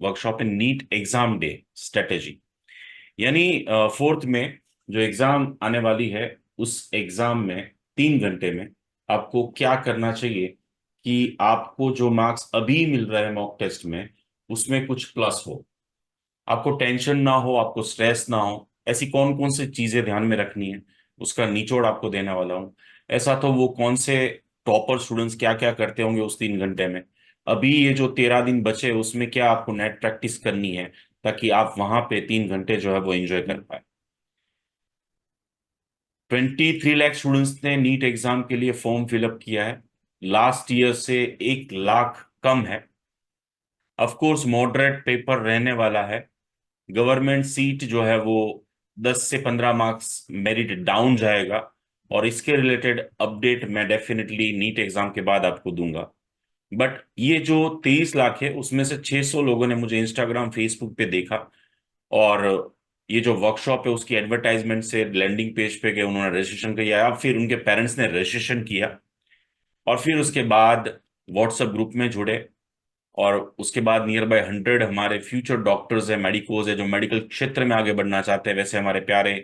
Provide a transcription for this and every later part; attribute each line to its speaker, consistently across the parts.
Speaker 1: Workshop है NEET exam day strategy. यानी fourth में जो एग्जाम आने वाली है, उस एग्जाम में 3 घंटे में आपको क्या करना चाहिए कि आपको जो मार्क्स अभी मिल रहे हैं मॉक टेस्ट में, उसमें कुछ प्लस हो, आपको टेंशन ना हो, आपको स्ट्रेस ना हो। ऐसी कौन कौन सी चीजें ध्यान में रखनी है, उसका निचोड़ आपको देने वाला हूँ। ऐसा तो वो कौन से टॉपर स्टूडेंट्स क्या क्या करते होंगे उस 3 घंटे में, अभी ये जो 13 दिन बचे उसमें क्या आपको नेट प्रैक्टिस करनी है, ताकि आप वहां पे 3 घंटे जो है वो एंजॉय कर पाए। 23 लाख स्टूडेंट्स ने नीट एग्जाम के लिए फॉर्म फिलअप किया है। लास्ट ईयर से 1 लाख कम है। ऑफ कोर्स मॉडरेट पेपर रहने वाला है। गवर्नमेंट सीट जो है वो 10 से 15 मार्क्स मेरिट डाउन जाएगा। और इसके रिलेटेड अपडेट मैं डेफिनेटली नीट एग्जाम के बाद आपको दूंगा। बट ये जो 23 लाख है, उसमें से 600 लोगों ने मुझे इंस्टाग्राम फेसबुक पे देखा, और ये जो वर्कशॉप है उसकी एडवर्टाइजमेंट से लैंडिंग पेज पे गए, उन्होंने रजिस्ट्रेशन किया, या फिर उनके पेरेंट्स ने रजिस्ट्रेशन किया, और फिर उसके बाद व्हाट्सएप ग्रुप में जुड़े। और उसके बाद नियर बाय 100 हमारे फ्यूचर डॉक्टर्स है, मेडिकोज है, जो मेडिकल क्षेत्र में आगे बढ़ना चाहते हैं, वैसे हमारे प्यारे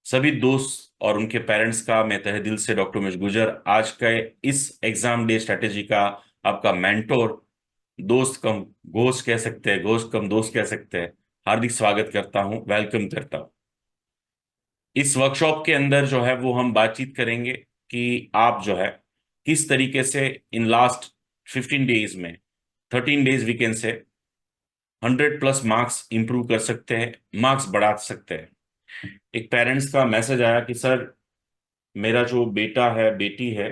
Speaker 1: सभी दोस्त और उनके पेरेंट्स का मैं तहे दिल से, डॉक्टर उमेश गुजर, आज के इस एग्जाम डे स्ट्रेटेजी का आपका मेंटोर, दोस्त कम घोस्ट कह सकते हैं, घोस्ट कम दोस्त कह सकते हैं, हार्दिक स्वागत करता हूं, वेलकम करता हूं। इस वर्कशॉप के अंदर जो है वो हम बातचीत करेंगे कि आप जो है किस तरीके से इन लास्ट 15 डेज में, 13 डेज वीकेंड से 100+ मार्क्स इंप्रूव कर सकते हैं, मार्क्स बढ़ा सकते हैं। एक पेरेंट्स का मैसेज आया कि सर, मेरा जो बेटा है, बेटी है,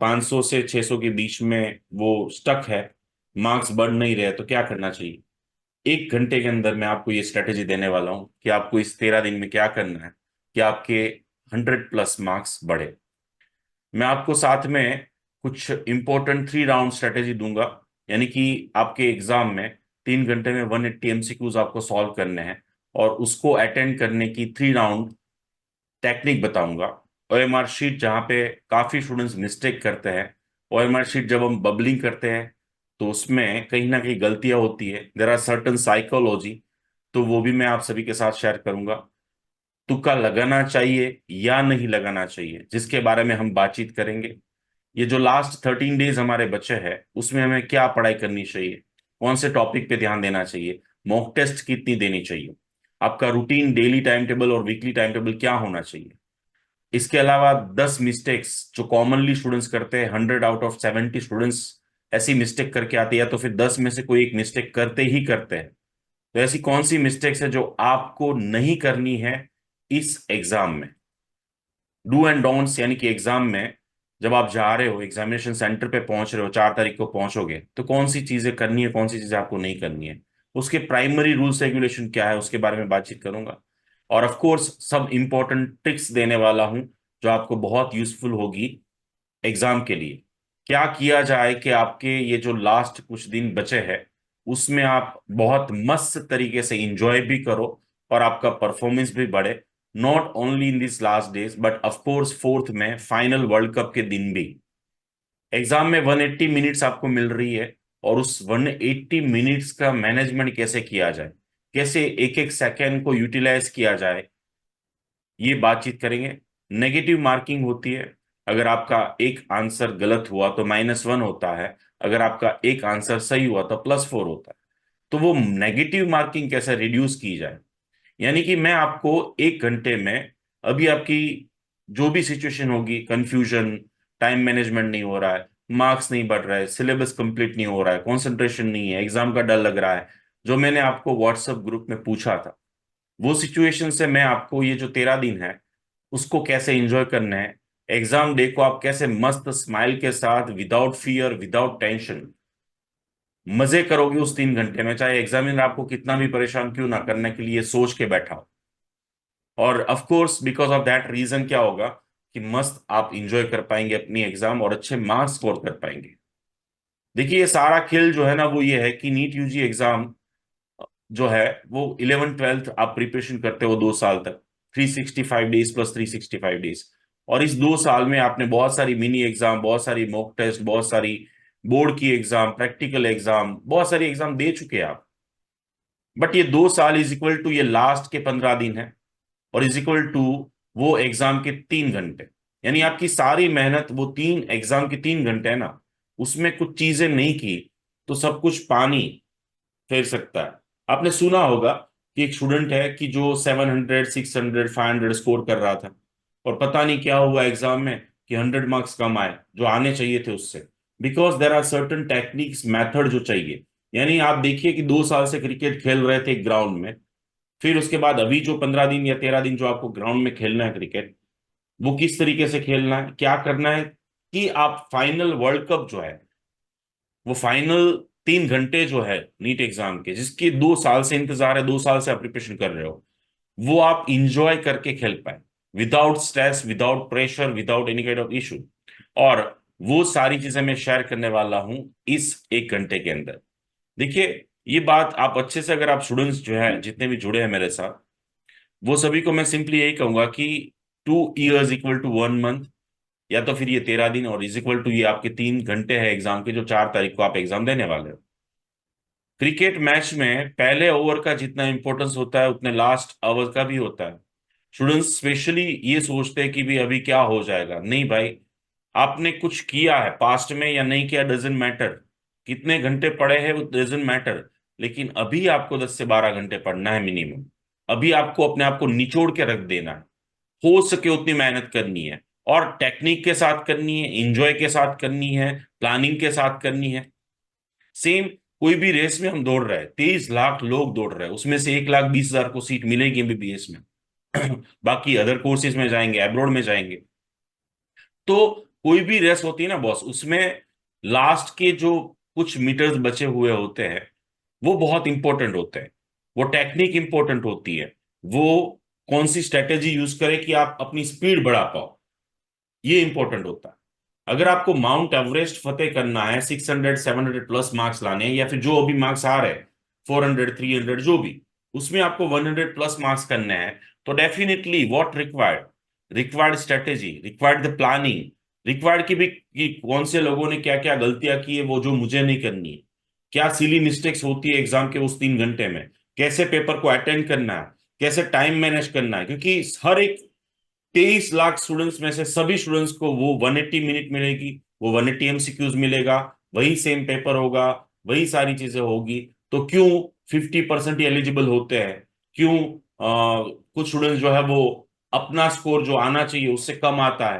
Speaker 1: 500 से 600 के बीच में वो स्टक है, मार्क्स बढ़ नहीं रहे, तो क्या करना चाहिए। 1 घंटे के अंदर मैं आपको ये स्ट्रेटेजी देने वाला हूं कि आपको इस 13 दिन में क्या करना है कि आपके 100+ मार्क्स बढ़े। मैं आपको साथ में कुछ इंपॉर्टेंट 3 राउंड स्ट्रेटेजी दूंगा। यानी कि आपके एग्जाम में 3 घंटे में 180 एमसीक्यूज आपको सॉल्व करने हैं, और उसको अटेंड करने की 3 राउंड टेक्निक बताऊंगा। ओएमआर शीट जहाँ पे काफी स्टूडेंट्स मिस्टेक करते हैं, ओएमआर शीट जब हम बबलिंग करते हैं तो उसमें कहीं ना कहीं गलतियां होती है, देर आर सर्टन साइकोलॉजी, तो वो भी मैं आप सभी के साथ शेयर करूंगा। तुक्का लगाना चाहिए या नहीं लगाना चाहिए, जिसके बारे में हम बातचीत करेंगे। ये जो लास्ट 13 डेज हमारे बचे हैं, उसमें हमें क्या पढ़ाई करनी चाहिए, कौन से टॉपिक पे ध्यान देना चाहिए, मॉक टेस्ट कितनी देनी चाहिए, आपका रूटीन डेली टाइम टेबल और वीकली टाइम टेबल क्या होना चाहिए। इसके अलावा 10 मिस्टेक्स जो कॉमनली स्टूडेंट्स करते हैं, 100 आउट ऑफ 70 स्टूडेंट्स ऐसी मिस्टेक करके आते हैं, या तो फिर 10 में से कोई एक मिस्टेक करते ही करते हैं। तो ऐसी कौन सी मिस्टेक्स है जो आपको नहीं करनी है इस एग्जाम में। डू एंड डोंट्स, यानी कि एग्जाम में जब आप जा रहे हो, एग्जामिनेशन सेंटर पे पहुंच रहे हो, 4 तारीख को पहुंचोगे, तो कौन सी चीजें करनी है, कौन सी चीजें आपको नहीं करनी है, उसके प्राइमरी रूल्स रेगुलेशन क्या है, उसके बारे में बातचीत करूंगा। और ऑफ कोर्स सब इंपॉर्टेंट ट्रिक्स देने वाला हूं जो आपको बहुत यूजफुल होगी एग्जाम के लिए। क्या किया जाए कि आपके ये जो लास्ट कुछ दिन बचे हैं, उसमें आप बहुत मस्त तरीके से इंजॉय भी करो, और आपका परफॉर्मेंस भी बढ़े, not only in this last days but of course fourth में फाइनल वर्ल्ड कप के दिन भी। एग्जाम में 180 मिनट्स आपको मिल रही है, और उस 180 मिनट्स का मैनेजमेंट कैसे किया जाए, कैसे एक एक सेकेंड को यूटिलाइज किया जाए, ये बातचीत करेंगे। नेगेटिव मार्किंग होती है, अगर आपका एक आंसर गलत हुआ तो -1 होता है, अगर आपका एक आंसर सही हुआ तो +4 होता है। तो वो नेगेटिव मार्किंग कैसे रिड्यूस की जाए, यानी कि मैं आपको 1 घंटे में, अभी आपकी जो भी सिचुएशन होगी, कंफ्यूजन, टाइम मैनेजमेंट नहीं हो रहा है, मार्क्स नहीं बढ़ रहा है, सिलेबस कंप्लीट नहीं हो रहा है, कंसंट्रेशन नहीं है, एग्जाम का डर लग रहा है, जो मैंने आपको व्हाट्सएप ग्रुप में पूछा था, वो सिचुएशन से मैं आपको ये जो 13 दिन है उसको कैसे एंजॉय करना है, एग्जाम डे को आप कैसे मस्त स्माइल के साथ, विदाउट फियर, विदाउट टेंशन मजे करोगे उस 3 घंटे में, चाहे एग्जामिनर आपको कितना भी परेशान क्यों ना करने के लिए सोच के बैठा हो। और of course because of that reason क्या होगा कि मस्त आप इंजॉय कर पाएंगे अपनी एग्जाम, और अच्छे मार्क्स स्कोर कर पाएंगे। देखिए, ये सारा खेल जो है ना वो ये है कि नीट यूजी एग्जाम जो है वो 11th 12th आप प्रिपरेशन करते हो 2 साल तक, 365 डेज प्लस 365 डेज। और इस 2 साल में आपने बहुत सारी मिनी एग्जाम, बहुत सारी मॉक टेस्ट, बहुत सारी बोर्ड की एग्जाम, प्रैक्टिकल एग्जाम, बहुत सारी एग्जाम दे चुके हैं आप। बट ये 2 साल इज इक्वल टू ये लास्ट के 15 दिन है, और इज इक्वल टू वो एग्जाम के 3 घंटे। यानी आपकी सारी मेहनत वो तीन एग्जाम के 3 घंटे है ना, उसमें कुछ चीजें नहीं की तो सब कुछ पानी फेर सकता है। आपने सुना होगा कि एक स्टूडेंट है कि जो 700 600 500 स्कोर कर रहा था, और पता नहीं क्या हुआ एग्जाम में कि 100 मार्क्स कम आए जो आने चाहिए थे उससे। Because there are certain techniques method जो चाहिए। यानी आप देखिए कि 2 साल से क्रिकेट खेल रहे थे ग्राउंड में, फिर उसके बाद अभी जो 15 दिन या 13 दिन जो आपको ग्राउंड में खेलना है क्रिकेट, वो किस तरीके से खेलना है, क्या करना है कि आप फाइनल वर्ल्ड कप जो है, वो फाइनल 3 घंटे जो है नीट एग्जाम के, जिसकी 2 साल से इंतजार है, 2 साल से आप प्रिपरेशन कर रहे हो, वो आप इंजॉय करके खेल पाए, without stress, without pressure, without any kind of issue. और वो सारी चीजें मैं शेयर करने वाला हूं इस 1 घंटे के अंदर। देखिए, ये बात आप अच्छे से, अगर आप स्टूडेंट्स जो है जितने भी जुड़े हैं मेरे साथ, वो सभी को मैं सिंपली यही कहूंगा कि 2 years इक्वल टू 1 मंथ, या तो फिर ये 13 दिन, और इज इक्वल टू ये आपके 3 घंटे हैं एग्जाम के, जो 4 तारीख को आप एग्जाम देने वाले हो। क्रिकेट मैच में पहले ओवर का जितना इंपॉर्टेंस होता है उतने लास्ट ओवर का भी होता है। स्टूडेंट्स स्पेशली ये सोचते हैं कि भी अभी क्या हो जाएगा, नहीं भाई। आपने कुछ किया है पास्ट में या नहीं किया, डजेंट मैटर। कितने घंटे पढ़े हैं वो डजेंट मैटर। लेकिन अभी आपको 10 से 12 घंटे पढ़ना है मिनिमम। अभी आपको अपने आप को निचोड़ के रख देना है, हो सके उतनी मेहनत करनी है, और टेक्निक के साथ करनी है, इंजॉय के साथ करनी है, प्लानिंग के साथ करनी है। सेम, कोई भी रेस में हम दौड़ रहे हैं, 23 लाख लोग दौड़ रहे हैं, उसमें से 1,20,000 को सीट मिलेगी एमबीबीएस में। बाकी अदर कोर्सेज में जाएंगे, अब्रॉड में जाएंगे। तो कोई भी रेस होती है ना बॉस, उसमें लास्ट के जो कुछ मीटर्स बचे हुए होते हैं, वो बहुत इंपॉर्टेंट होते हैं। वो टेक्निक इंपॉर्टेंट होती है। वो कौन सी स्ट्रेटेजी यूज करें कि आप अपनी स्पीड बढ़ा पाओ, ये इंपॉर्टेंट होता है। अगर आपको माउंट एवरेस्ट फतेह करना है, 600 700 प्लस मार्क्स लाने हैं, या फिर जो अभी मार्क्स आ रहे हैं 400 300 जो भी, उसमें आपको 100 प्लस मार्क्स करने हैं, तो definitely what required, required strategy, required the planning, required की भी कि कौन से लोगों ने क्या क्या गलतियां की है वो जो मुझे नहीं करनी है, क्या सिली मिस्टेक्स होती है एग्जाम के उस 3 घंटे में, कैसे पेपर को अटेंड करना है, कैसे टाइम मैनेज करना है। क्योंकि हर एक 23 लाख स्टूडेंट्स में से सभी स्टूडेंट्स को वो 180 मिनट मिलेगी, वो 180 एमसीक्यूज मिलेगा, वही सेम पेपर होगा, वही सारी चीजें होगी। तो क्यों 50% ही एलिजिबल होते हैं? क्यों कुछ स्टूडेंट्स जो है वो अपना स्कोर जो आना चाहिए उससे कम आता है,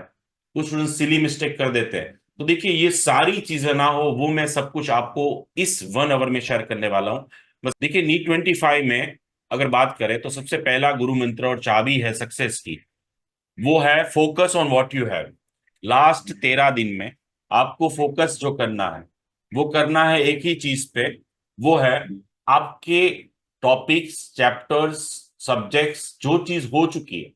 Speaker 1: कुछ स्टूडेंट्स सिली मिस्टेक कर देते हैं। तो देखिए, ये सारी चीजें ना हो, वो मैं सब कुछ आपको इस 1 आवर में शेयर करने वाला हूं। बस देखिए, नीट 25 में अगर बात करें तो सबसे पहला गुरु मंत्र और चाबी है सक्सेस की, वो है focus on what you have. Last 13 दिन में आपको फोकस जो करना है, वो करना है एक ही चीज पे। वो है आपके टॉपिक्स, चैप्टर्स, सब्जेक्ट्स, जो चीज हो चुकी है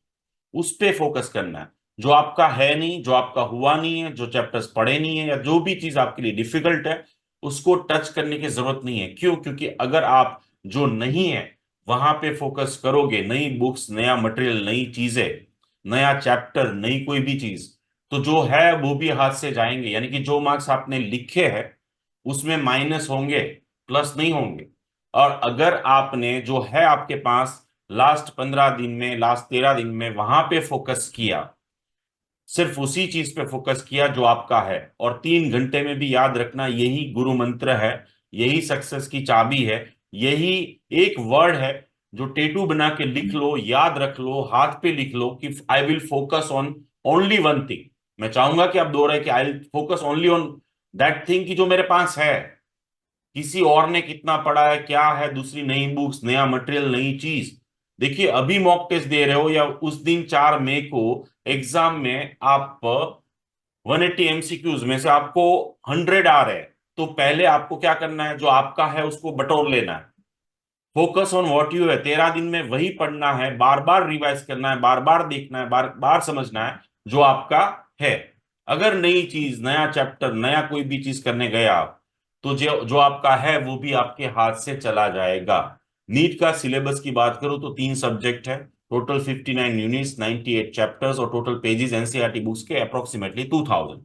Speaker 1: उस पे फोकस करना है। जो आपका है नहीं, जो आपका हुआ नहीं है, जो चैप्टर्स पढ़े नहीं है, या जो भी चीज आपके लिए डिफिकल्ट है, उसको टच करने की जरूरत नहीं है। क्यों? क्योंकि अगर आप जो नहीं है वहां पे फोकस करोगे, नई बुक्स, नया मटेरियल, नई चीजें, नया चैप्टर, नई कोई भी चीज, तो जो है वो भी हाथ से जाएंगे। यानी कि जो मार्क्स आपने लिखे हैं उसमें माइनस होंगे, प्लस नहीं होंगे। और अगर आपने जो है आपके पास लास्ट 15 दिन में, लास्ट 13 दिन में वहां पे फोकस किया, सिर्फ उसी चीज पे फोकस किया जो आपका है, और 3 घंटे में भी याद रखना, यही गुरु मंत्र है, यही सक्सेस की चाबी है। यही एक वर्ड है जो टेटू बना के लिख लो, याद रख लो, हाथ पे लिख लो कि I will focus on only one thing. मैं चाहूंगा कि आप दोहराए कि I will focus only on that thing, की जो मेरे पास है। किसी और ने कितना पढ़ा है, क्या है, दूसरी नई बुक्स, नया मटेरियल, नई चीज। देखिए, अभी मॉक टेस्ट दे रहे हो, या उस दिन 4 मई को एग्जाम में आप 180 एमसीक्यूज में से आपको 100 आ रहे हैं, तो पहले आपको क्या करना है, जो आपका है उसको बटोर लेना है। फोकस ऑन व्हाट यू है, 13 दिन में वही पढ़ना है, बार बार रिवाइज करना है, बार बार देखना है, बार बार समझना है जो आपका है। अगर नई चीज, नया चैप्टर, नया कोई भी चीज करने गए आप, तो जो जो आपका है वो भी आपके हाथ से चला जाएगा। नीट का सिलेबस की बात करूं तो 3 सब्जेक्ट है, टोटल 59 यूनिट्स, 98 चैप्टर्स, और टोटल पेजेस एनसीईआरटी बुक्स के अप्रोक्सीमेटली 2000।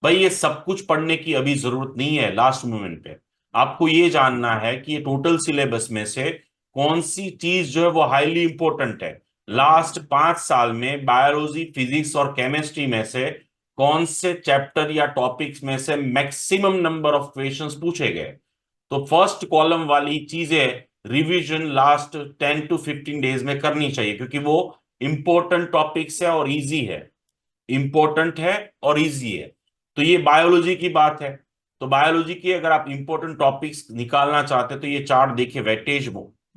Speaker 1: भाई, ये सब कुछ पढ़ने की अभी जरूरत नहीं है लास्ट मोमेंट पे। आपको ये जानना है कि ये टोटल सिलेबस में से कौन सी चीज जो है वो हाईली इंपॉर्टेंट है। लास्ट 5 साल में बायोलॉजी, फिजिक्स और केमिस्ट्री में से कौन से चैप्टर या टॉपिक्स में से मैक्सिमम नंबर ऑफ क्वेश्चंस पूछे गए। तो फर्स्ट कॉलम वाली चीजें रिवीजन लास्ट 10 to 15 डेज में करनी चाहिए, क्योंकि वो इंपॉर्टेंट टॉपिक्स है और इजी है। इंपॉर्टेंट है और इजी है। तो ये बायोलॉजी की बात है। तो बायोलॉजी की अगर आप इंपॉर्टेंट टॉपिक्स निकालना चाहते हैं तो ये चार्ट देखिए वेटेज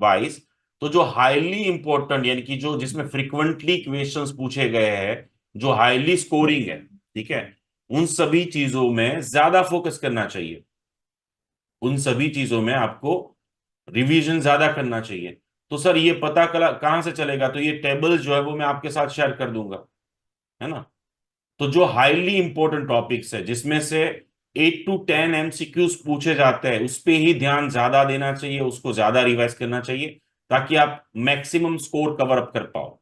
Speaker 1: वाइज। तो जो हाईली इंपॉर्टेंट यानी कि जो जिसमें फ्रिक्वेंटली क्वेश्चंस पूछे गए हैं, जो हाईली स्कोरिंग है, ठीक है, उन सभी चीजों में ज्यादा फोकस करना चाहिए। उन सभी चीजों में आपको रिवीजन ज्यादा करना चाहिए। तो सर ये पता कहां से चलेगा? तो ये टेबल जो है वो मैं आपके साथ शेयर कर दूंगा, है ना। तो जो हाईली इंपॉर्टेंट टॉपिक्स है जिसमें से 8 to 10 एमसीक्यूज पूछे जाते हैं, उस पे ही ध्यान ज्यादा देना चाहिए, उसको ज्यादा रिवाइज करना चाहिए, ताकि आप मैक्सिमम स्कोर कवर अप कर पाओ।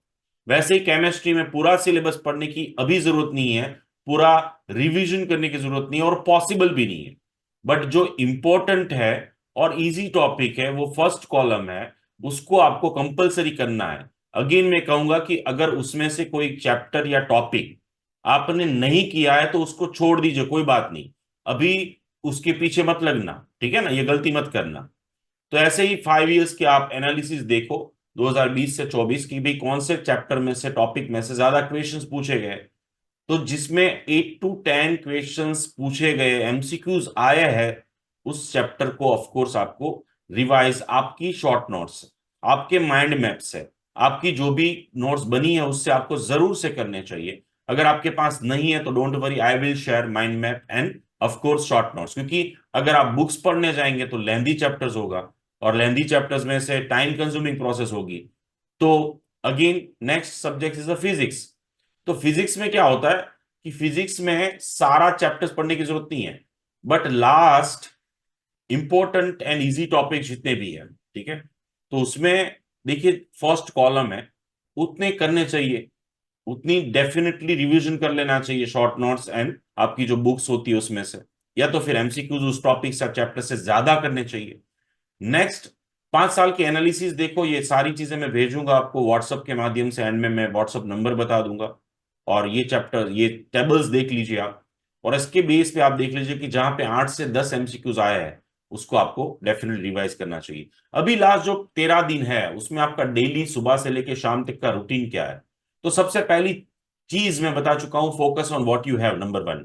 Speaker 1: वैसे ही केमिस्ट्री में पूरा सिलेबस पढ़ने की अभी जरूरत नहीं है, पूरा रिवीजन करने की जरूरत नहीं है और पॉसिबल भी नहीं है। बट जो इंपॉर्टेंट है और इजी टॉपिक है वो फर्स्ट कॉलम है, उसको आपको कंपलसरी करना है। अगेन मैं कहूंगा कि अगर उसमें से कोई चैप्टर या टॉपिक आपने नहीं किया है तो उसको छोड़ दीजिए, कोई बात नहीं। अभी उसके पीछे मत लगना, ठीक है ना, ये गलती मत करना। तो ऐसे ही 5 इयर्स के आप एनालिसिस देखो 2020 से 24 की भी कौन से चैप्टर में से, टॉपिक में से ज्यादा क्वेश्चंस पूछे गए। तो जिसमें 8 to 10 क्वेश्चंस पूछे गए, एमसीक्यूज आए हैं, उस चैप्टर को ऑफ कोर्स आपको रिवाइज, आपकी शॉर्ट नोट्स, आपके माइंड मैप से, आपकी जो भी नोट्स बनी है उससे आपको जरूर से करने चाहिए। अगर आपके पास नहीं है तो don't worry, I will share mind map and of course short notes. क्योंकि अगर आप बुक्स पढ़ने जाएंगे तो लेंदी चैप्टर्स होगा, और लेंदी चैप्टर्स में से टाइम कंज्यूमिंग प्रोसेस होगी। तो again next subject is the physics. तो फिजिक्स में क्या होता है कि फिजिक्स में सारा चैप्टर्स पढ़ने की जरूरत नहीं है, but last important and easy topic जितने भी है, ठीक है, तो उसमें देखिए फर्स्ट कॉलम है, उतने करने चाहिए, उतनी डेफिनेटली रिवीजन कर लेना चाहिए शॉर्ट नोट्स एंड आपकी जो बुक्स होती है उसमें से, या तो फिर एमसीक्यूज उस टॉपिक या चैप्टर से ज्यादा करने चाहिए। नेक्स्ट 5 साल की एनालिसिस देखो, ये सारी चीजें मैं भेजूंगा आपको व्हाट्सएप के माध्यम से, एंड में मैं व्हाट्सएप नंबर बता दूंगा। और ये चैप्टर, ये टेबल्स देख लीजिए आप, और इसके बेस पे आप देख लीजिए कि जहां पे 8 से 10 एमसीक्यूज आया है उसको आपको डेफिनेटली रिवाइज करना चाहिए। अभी लास्ट जो 13 दिन है उसमें आपका डेली सुबह से लेकर शाम तक का रूटीन क्या है? तो सबसे पहली चीज मैं बता चुका हूं, focus on what you have, number 1।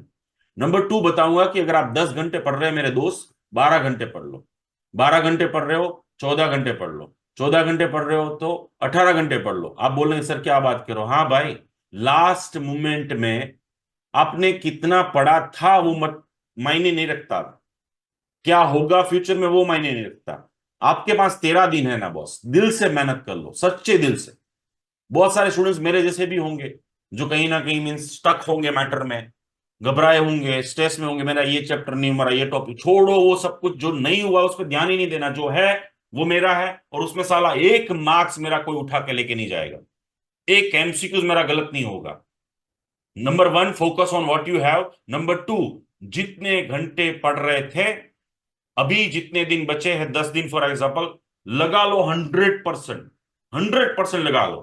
Speaker 1: Number 2 बताऊंगा कि अगर आप 10 घंटे पढ़ रहे हैं मेरे दोस्त, 12 घंटे पढ़ लो। 12 घंटे पढ़ रहे हो, 14 घंटे पढ़ लो। 14 घंटे पढ़ रहे हो तो 18 घंटे पढ़ लो। आप बोल रहे हैं सर क्या बात करो, हाँ भाई, लास्ट मोमेंट में आपने कितना पढ़ा था वो मत मायने नहीं रखता। क्या होगा फ्यूचर में वो मायने नहीं रखता। आपके पास 13 दिन है ना बॉस, दिल से मेहनत कर लो, सच्चे दिल से। बहुत सारे स्टूडेंट्स मेरे जैसे भी होंगे जो कहीं ना कहीं मीन स्टक होंगे मैटर में, घबराए होंगे, स्ट्रेस में होंगे, मेरा ये चैप्टर नहीं, मेरा ये टॉपिक छोड़ो, वो सब कुछ जो नहीं हुआ उस पर ध्यान ही नहीं देना, जो है वो मेरा है, और उसमें साला एक मार्क्स मेरा कोई उठा के लेके नहीं जाएगा, एक एमसीक्यूज मेरा गलत नहीं होगा। Number 1 focus on what you have. Number 2, जितने घंटे पढ़ रहे थे, अभी जितने दिन बचे हैं, 10 दिन फॉर एग्जाम्पल, लगा लो 100%, 100% लगा लो,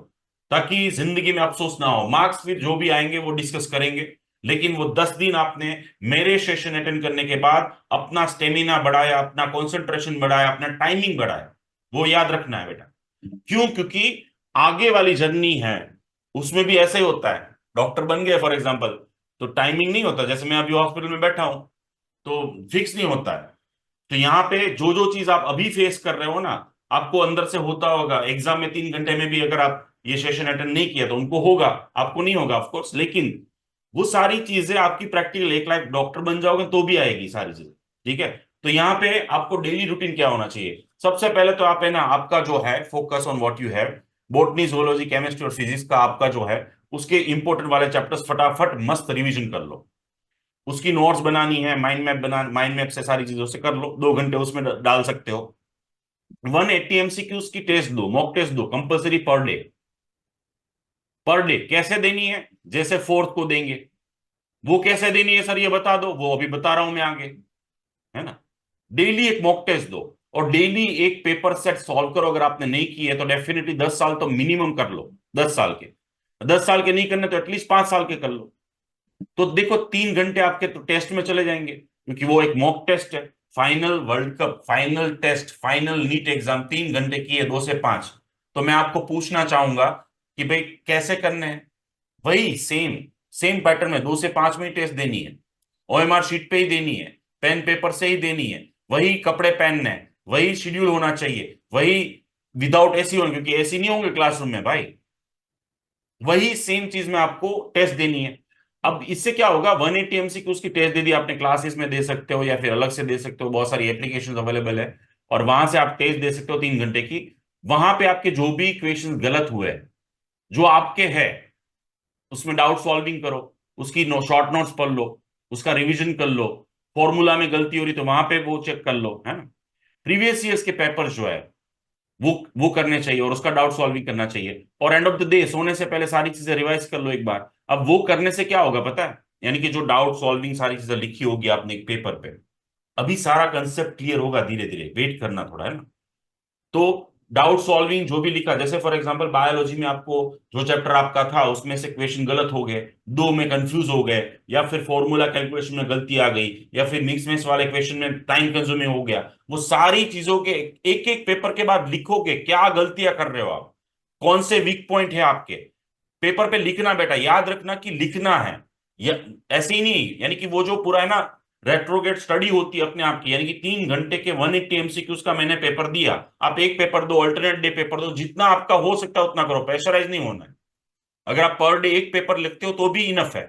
Speaker 1: ताकि जिंदगी में अफसोस ना हो। मार्क्स फिर जो भी आएंगे वो डिस्कस करेंगे, लेकिन वो 10 दिन आपने मेरे सेशन अटेंड करने के बाद अपना स्टेमिना बढ़ाया, अपना कंसंट्रेशन बढ़ाया, अपना टाइमिंग बढ़ाया, वो याद रखना है बेटा। क्यों? क्योंकि आगे वाली जर्नी है, उसमें भी ऐसे ही होता है। डॉक्टर बन गए फॉर एग्जाम्पल, तो टाइमिंग नहीं होता, जैसे मैं अभी हॉस्पिटल में बैठा हूं तो फिक्स नहीं होता है। तो यहाँ पे जो जो चीज आप अभी फेस कर रहे हो ना, आपको अंदर से होता होगा। एग्जाम में 3 घंटे में भी अगर आप ये सेशन अटेंड नहीं किया तो उनको होगा, आपको नहीं होगा ऑफकोर्स, लेकिन वो सारी चीजें आपकी प्रैक्टिकल, एक लाइक डॉक्टर बन जाओगे तो भी आएगी सारी चीजें, ठीक है। तो यहाँ पे आपको डेली रूटीन क्या होना चाहिए? सबसे पहले तो आप है ना, आपका जो है focus on what you have, botany, zoology, chemistry और फिजिक्स का आपका जो है, उसके इंपॉर्टेंट वाले चैप्टर्स फटाफट मस्त रिवीजन कर लो। उसकी नोट्स बनानी है, माइंड मैप बना, माइंड मैप से सारी चीजों से कर लो, 2 घंटे उसमें डाल सकते हो। 180 एमसीक्यूज की टेस्ट दो, मॉक टेस्ट दो compulsory per day. Per day कैसे देनी है? जैसे फोर्थ को देंगे, वो कैसे देनी है सर ये बता दो, वो अभी बता रहा हूं मैं आगे, है ना। डेली एक मॉक टेस्ट दो और डेली एक पेपर सेट सॉल्व करो। अगर आपने नहीं की है तो डेफिनेटली 10 साल तो मिनिमम कर लो। 10 साल के, 10 साल के नहीं करने तो एटलीस्ट 5 साल के कर लो। तो देखो 3 घंटे आपके तो टेस्ट में चले जाएंगे, क्योंकि वो एक मॉक टेस्ट है। Final world cup, final test, final NEET exam 3 घंटे की है, 2 से 5। तो मैं आपको पूछना चाहूंगा कि भाई कैसे करने हैं। वही सेम सेम पैटर्न में 2 से 5 में ही टेस्ट देनी है, ओएमआर शीट पे ही देनी है, पेन पेपर से ही देनी है, वही कपड़े पहनने हैं, वही शेड्यूल होना चाहिए, वही विदाउट एसी होना, क्योंकि एसी नहीं होंगे क्लासरूम में भाई। वही सेम चीज में आपको टेस्ट देनी है। अब इससे क्या होगा, 180 एमसीक्यूज की टेस्ट दे दी आपने, क्लासेस में दे सकते हो या फिर अलग से दे सकते हो, बहुत सारी एप्लीकेशन अवेलेबल है, और वहां से आप टेस्ट दे सकते हो 3 घंटे की। वहां पे आपके जो भी इक्वेशन गलत हुए, जो आपके है, उसमें डाउट सॉल्विंग करो, उसकी शॉर्ट नोट्स पढ़ लो, उसका रिवीजन कर लो। फॉर्मूला में गलती हो रही तो वहां पे वो चेक कर लो, है ना। प्रीवियस ईयर्स के पेपर जो है वो करने चाहिए, और उसका डाउट सॉल्विंग करना चाहिए। और एंड ऑफ द डे सोने से पहले सारी चीजें रिवाइज कर लो एक बार। अब वो करने से क्या होगा पता है, यानी कि जो डाउट सॉल्विंग सारी चीजें लिखी होगी आपने एक पेपर पे, अभी सारा कंसेप्ट क्लियर होगा, धीरे धीरे वेट करना थोड़ा, है ना। तो डाउट सॉल्विंग जो भी लिखा, जैसे फॉर एग्जांपल बायोलॉजी में आपको जो चैप्टर आपका था उसमें से क्वेश्चन गलत हो गए, दो में कंफ्यूज हो गए, या फिर फॉर्मूला कैलकुलेशन में गलती आ गई, या फिर मिक्स मैच वाले क्वेश्चन में टाइम कंज्यूमिंग हो गया, वो सारी चीजों के एक एक पेपर के बाद लिखोगे क्या गलतियां कर रहे हो आप, कौन से वीक पॉइंट है आपके, पेपर पे लिखना। बेटा याद रखना कि लिखना है, या ऐसे ही नहीं, यानी कि वो जो पूरा है ना रेट्रोगेट स्टडी होती है अपने आप की, यानी कि 3 घंटे के 180 एमसीक्यूज का मैंने पेपर दिया। आप एक पेपर दो, अल्टरनेट डे पेपर दो, जितना आपका हो सकता है उतना करो, प्रेशराइज नहीं होना है। अगर आप पर डे एक पेपर लिखते हो तो भी इनफ है,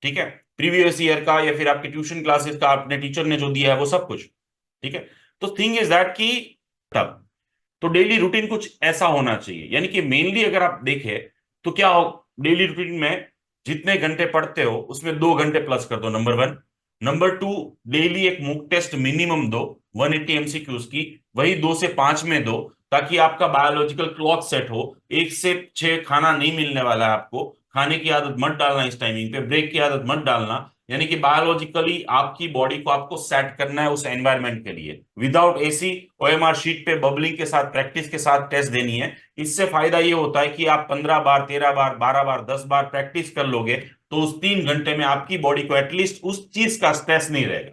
Speaker 1: ठीक है। प्रीवियस ईयर का या फिर आपके ट्यूशन क्लासेस का आपने टीचर ने जो दिया है वो सब कुछ, ठीक है। तो थिंग इज दैट कि तब तो डेली रूटीन कुछ ऐसा होना चाहिए, यानी कि मेनली अगर आप देखें तो क्या हो, डेली रूटीन में जितने घंटे पढ़ते हो उसमें 2 घंटे प्लस कर दो, number one. Number two, daily एक मॉक टेस्ट मिनिमम दो, 180 एमसीक्यूज की, वही 2 से 5 में दो, ताकि आपका बायोलॉजिकल क्लॉक सेट हो। 1 से 6 खाना नहीं मिलने वाला है आपको, खाने की आदत मत डालना, इस टाइमिंग पे ब्रेक की आदत मत डालना। यानी कि बायोलॉजिकली आपकी बॉडी को आपको सेट करना है उस एनवायरनमेंट के लिए, विदाउट एसी, ओएमआर शीट पे बबलिंग के साथ, प्रैक्टिस के साथ टेस्ट देनी है। इससे फायदा ये होता है कि आप 15 बार, 13 बार, 12 बार, 10 बार प्रैक्टिस कर लोगे, तो उस 3 घंटे में आपकी बॉडी को एटलीस्ट उस चीज का स्ट्रेस नहीं रहेगा।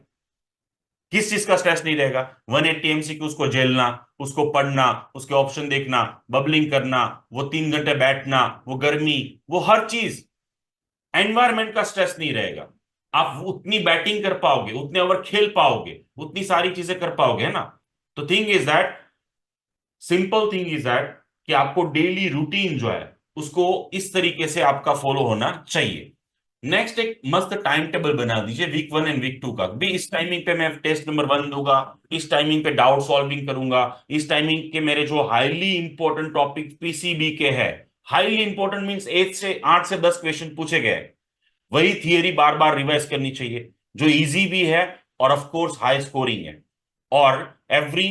Speaker 1: किस चीज का स्ट्रेस नहीं रहेगा, 180 एमसीक्यू उसको झेलना, उसको पढ़ना, उसके ऑप्शन देखना, बबलिंग करना, वो 3 घंटे बैठना, वो गर्मी, वो हर चीज, एनवायरमेंट का स्ट्रेस नहीं रहेगा। आप उतनी बैटिंग कर पाओगे, उतने ओवर खेल पाओगे, उतनी सारी चीजें कर पाओगे, है ना। तो thing is that, simple thing is that कि आपको डेली रूटीन जो है उसको इस तरीके से आपका फॉलो होना चाहिए। नेक्स्ट, एक मस्त टाइम टेबल बना दीजिए वीक 1 एंड वीक 2 का भी। इस टाइमिंग पे मैं टेस्ट नंबर 1 दूंगा, इस टाइमिंग पे डाउट सॉल्विंग करूंगा, इस टाइमिंग के मेरे जो हाईली इंपॉर्टेंट टॉपिक पीसीबी के हैं, हाईली इंपॉर्टेंट मींस 8 से 10 क्वेश्चन पूछे गए, वही थियरी बार बार रिवाइज करनी चाहिए, जो इजी भी है और ऑफ कोर्स हाई स्कोरिंग है। और एवरी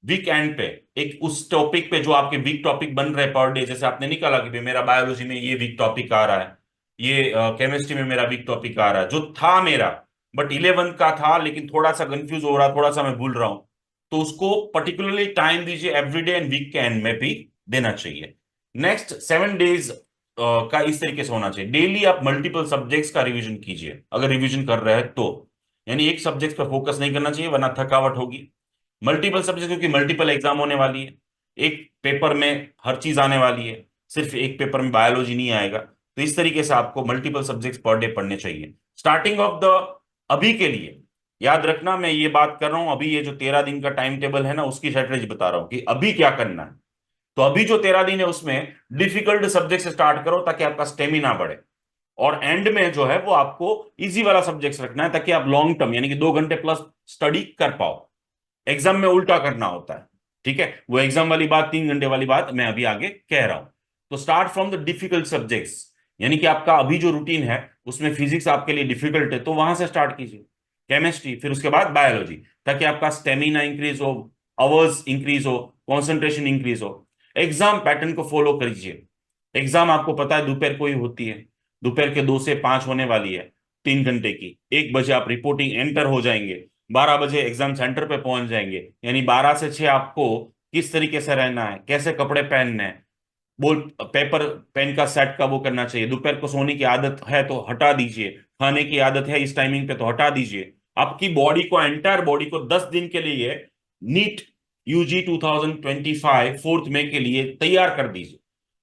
Speaker 1: वीक एंड पे एक उस टॉपिक पे जो आपके वीक टॉपिक बन रहे पर डे, जैसे आपने निकाला कि भाई मेरा बायोलॉजी में ये वीक टॉपिक आ रहा है, ये केमिस्ट्री में मेरा वीक टॉपिक आ रहा है, जो था मेरा बट 11 का था लेकिन थोड़ा सा कंफ्यूज हो रहा, थोड़ा सा मैं भूल रहा हूं, तो उसको पर्टिकुलरली टाइम दीजिए, एवरीडे एंड वीक के एंड में भी देना चाहिए। नेक्स्ट 7 डेज का इस तरीके से होना चाहिए, डेली आप मल्टीपल सब्जेक्ट्स का रिवीजन कीजिए, अगर रिवीजन कर रहे हैं तो। यानी एक सब्जेक्ट पर फोकस नहीं करना चाहिए वरना थकावट होगी। मल्टीपल सब्जेक्ट, क्योंकि मल्टीपल एग्जाम होने वाली है, एक पेपर में हर चीज आने वाली है, सिर्फ एक पेपर में बायोलॉजी नहीं आएगा। तो इस तरीके से आपको मल्टीपल सब्जेक्ट्स पर डे पढ़ने चाहिए। स्टार्टिंग ऑफ द, अभी के लिए याद रखना मैं ये बात कर रहा हूं, अभी ये जो 13 दिन का टाइम टेबल है ना उसकी स्ट्रेटेजी बता रहा हूं कि अभी क्या करना है। तो अभी जो 13 दिन है उसमें डिफिकल्ट सब्जेक्ट से स्टार्ट करो ताकि आपका स्टेमिना बढ़े, और एंड में जो है वो आपको इजी वाला सब्जेक्ट रखना है ताकि आप लॉन्ग टर्म यानी कि 2 घंटे प्लस स्टडी कर पाओ। एग्जाम में उल्टा करना होता है, ठीक है। वो एग्जाम वाली बात, 3 घंटे वाली बात मैं अभी आगे कह रहा हूं। तो start from the difficult subjects, यानी कि आपका अभी जो रूटीन है उसमें फिजिक्स आपके लिए डिफिकल्ट है तो वहां से स्टार्ट कीजिए, केमिस्ट्री, फिर उसके बाद बायोलॉजी, ताकि आपका स्टेमिना इंक्रीज हो, आवर्स इंक्रीज हो, कंसंट्रेशन इंक्रीज हो। एग्जाम पैटर्न को फॉलो कीजिए। एग्जाम आपको पता है दोपहर को ही होती है, दोपहर के 2 से 5 होने वाली है, 3 घंटे की। 1 बजे आप रिपोर्टिंग एंटर हो जाएंगे, 12 बजे एग्जाम सेंटर पे पहुंच जाएंगे, यानी 12 से 6 आपको किस तरीके से रहना है, कैसे कपड़े पहनने हैं, बोल पेपर पेन का सेट का वो करना चाहिए। दोपहर को सोने की आदत है तो हटा दीजिए, खाने की आदत है इस टाइमिंग पे तो हटा दीजिए। आपकी बॉडी को, एंटायर बॉडी को 10 दिन के लिए नीट यूजी 2025 4 मई के लिए तैयार कर दीजिए।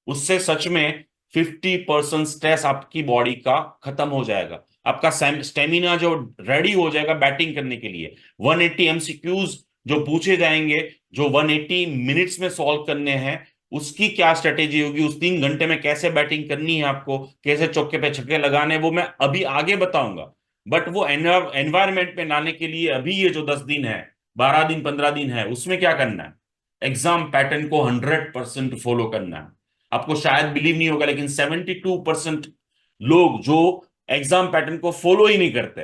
Speaker 1: उससे सच में 50% स्ट्रेस आपकी बॉडी का खत्म हो जाएगा। आपका स्टेमिना जो रेडी हो जाएगा बैटिंग करने के लिए। 180 एमसीक्यूज जो पूछे जाएंगे, जो 180 मिनट्स में सॉल्व करने हैं, उसकी क्या स्ट्रेटेजी होगी, उस 3 घंटे में कैसे बैटिंग करनी है आपको, कैसे चौके पे छक्के लगाने हैं, वो मैं अभी आगे बताऊंगा। बट वो एनवायरमेंट में लाने के लिए अभी ये जो 10 दिन है, 12 दिन 15 दिन है, उसमें क्या करना है, एग्जाम पैटर्न को 100% फॉलो करना है। आपको शायद बिलीव नहीं होगा, लेकिन 72% लोग जो एग्जाम पैटर्न को फॉलो ही नहीं करते,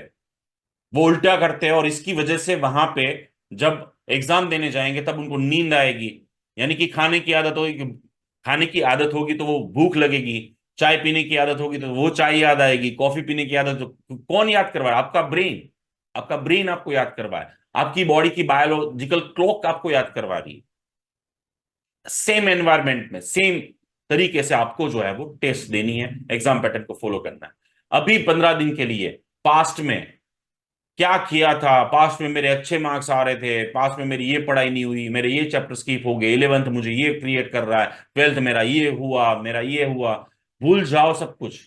Speaker 1: वो उल्टा करते हैं, और इसकी वजह से वहां पे जब एग्जाम देने जाएंगे तब उनको नींद आएगी। यानी कि खाने की आदत होगी तो वो भूख लगेगी, चाय पीने की आदत होगी तो वो चाय याद आएगी, कॉफी पीने की आदत तो कौन याद करवाए, आपका ब्रेन। आपका ब्रेन आपको याद करवाए, आपकी बॉडी की बायोलॉजिकल क्लॉक आपको याद करवा रही है। सेम एनवायरमेंट में सेम तरीके से आपको जो है वो टेस्ट देनी है, एग्जाम पैटर्न को फॉलो करना है। अभी 15 दिन के लिए पास्ट में क्या किया था, पास्ट में मेरे अच्छे मार्क्स आ रहे थे, पास्ट में मेरी ये पढ़ाई नहीं हुई, मेरे ये चैप्टर स्किप हो गए, 11th मुझे ये क्रिएट कर रहा है, 12th मेरा ये हुआ, मेरा ये हुआ। भूल जाओ सब कुछ।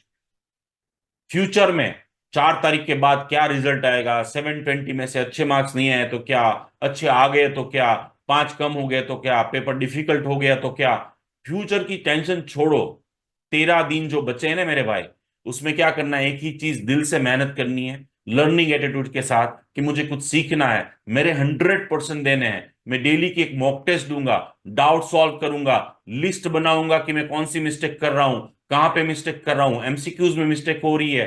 Speaker 1: फ्यूचर में 4 तारीख के बाद क्या रिजल्ट आएगा, 720 में से अच्छे मार्क्स नहीं आए तो क्या, अच्छे आ गए तो क्या, 5 कम हो गए तो क्या, पेपर डिफिकल्ट हो गया तो क्या। फ्यूचर की टेंशन छोड़ो। 13 दिन जो बचे हैं ना मेरे भाई, उसमें क्या करना है, एक ही चीज, दिल से मेहनत करनी है, लर्निंग एटीट्यूड के साथ कि मुझे कुछ सीखना है, मेरे 100% देने हैं। मैं डेली की एक मॉक टेस्ट दूंगा, डाउट सॉल्व करूंगा, लिस्ट बनाऊंगा कि मैं कौन सी मिस्टेक कर रहा हूं, कहां पे मिस्टेक कर रहा हूं, एमसीक्यूज में मिस्टेक हो रही है,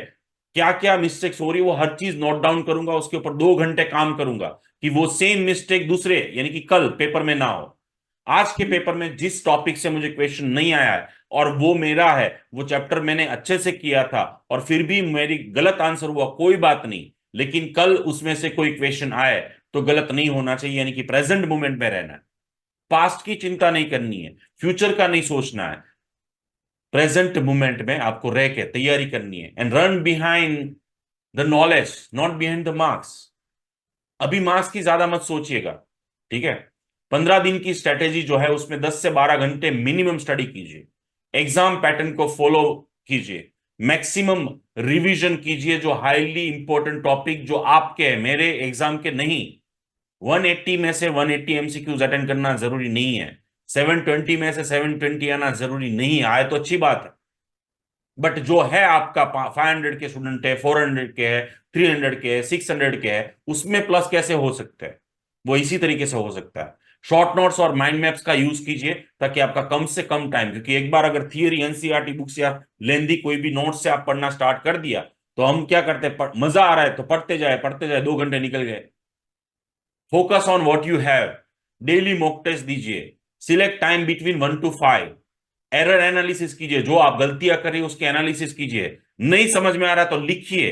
Speaker 1: क्या क्या मिस्टेक्स हो रही है, वो हर चीज नोट डाउन करूंगा, उसके ऊपर 2 घंटे काम करूंगा कि वो सेम मिस्टेक दूसरे यानी कि कल पेपर में ना हो। आज के पेपर में जिस टॉपिक से मुझे क्वेश्चन नहीं आया है और वो मेरा है, वो चैप्टर मैंने अच्छे से किया था और फिर भी मेरी गलत आंसर हुआ, कोई बात नहीं, लेकिन कल उसमें से कोई क्वेश्चन आए तो गलत नहीं होना चाहिए, यानी कि प्रेजेंट मोमेंट में रहना है। पास्ट की चिंता नहीं करनी है, फ्यूचर का नहीं सोचना है, प्रेजेंट मोमेंट में आपको रह के तैयारी करनी है। And run behind the knowledge, not behind the marks. अभी मार्क्स की ज्यादा मत सोचिएगा, ठीक है। 15 दिन की स्ट्रेटेजी जो है उसमें 10 से 12 घंटे मिनिमम स्टडी कीजिए, एग्जाम पैटर्न को फॉलो कीजिए, मैक्सिमम रिवीजन कीजिए, जो हाईली इंपॉर्टेंट टॉपिक जो आपके हैं, मेरे एग्जाम के नहीं। 180 में से 180 एमसीक्यूज अटेंड करना जरूरी नहीं है, 720 में से 720 आना जरूरी नहीं है, आए तो अच्छी बात है। बट जो है आपका 500 के स्टूडेंट है, 400 के है, 300 के है, 600 के है, उसमें प्लस कैसे हो सकता है, वो इसी तरीके से हो सकता है। शॉर्ट नोट्स और माइंड मैप्स का यूज कीजिए ताकि आपका कम से कम टाइम, क्योंकि एक बार अगर थियरी एनसीईआरटी बुक्स या लेंदी कोई भी नोट से आप पढ़ना स्टार्ट कर दिया तो हम क्या करते हैं, मजा आ रहा है तो पढ़ते जाए, 2 घंटे निकल गए। Focus on what you have, daily mock test दीजिए, select time between 1 to 5, error analysis कीजिए, जो आप गलतियां कर रही है उसके एनालिसिस कीजिए, नहीं समझ में आ रहा है तो लिखिए,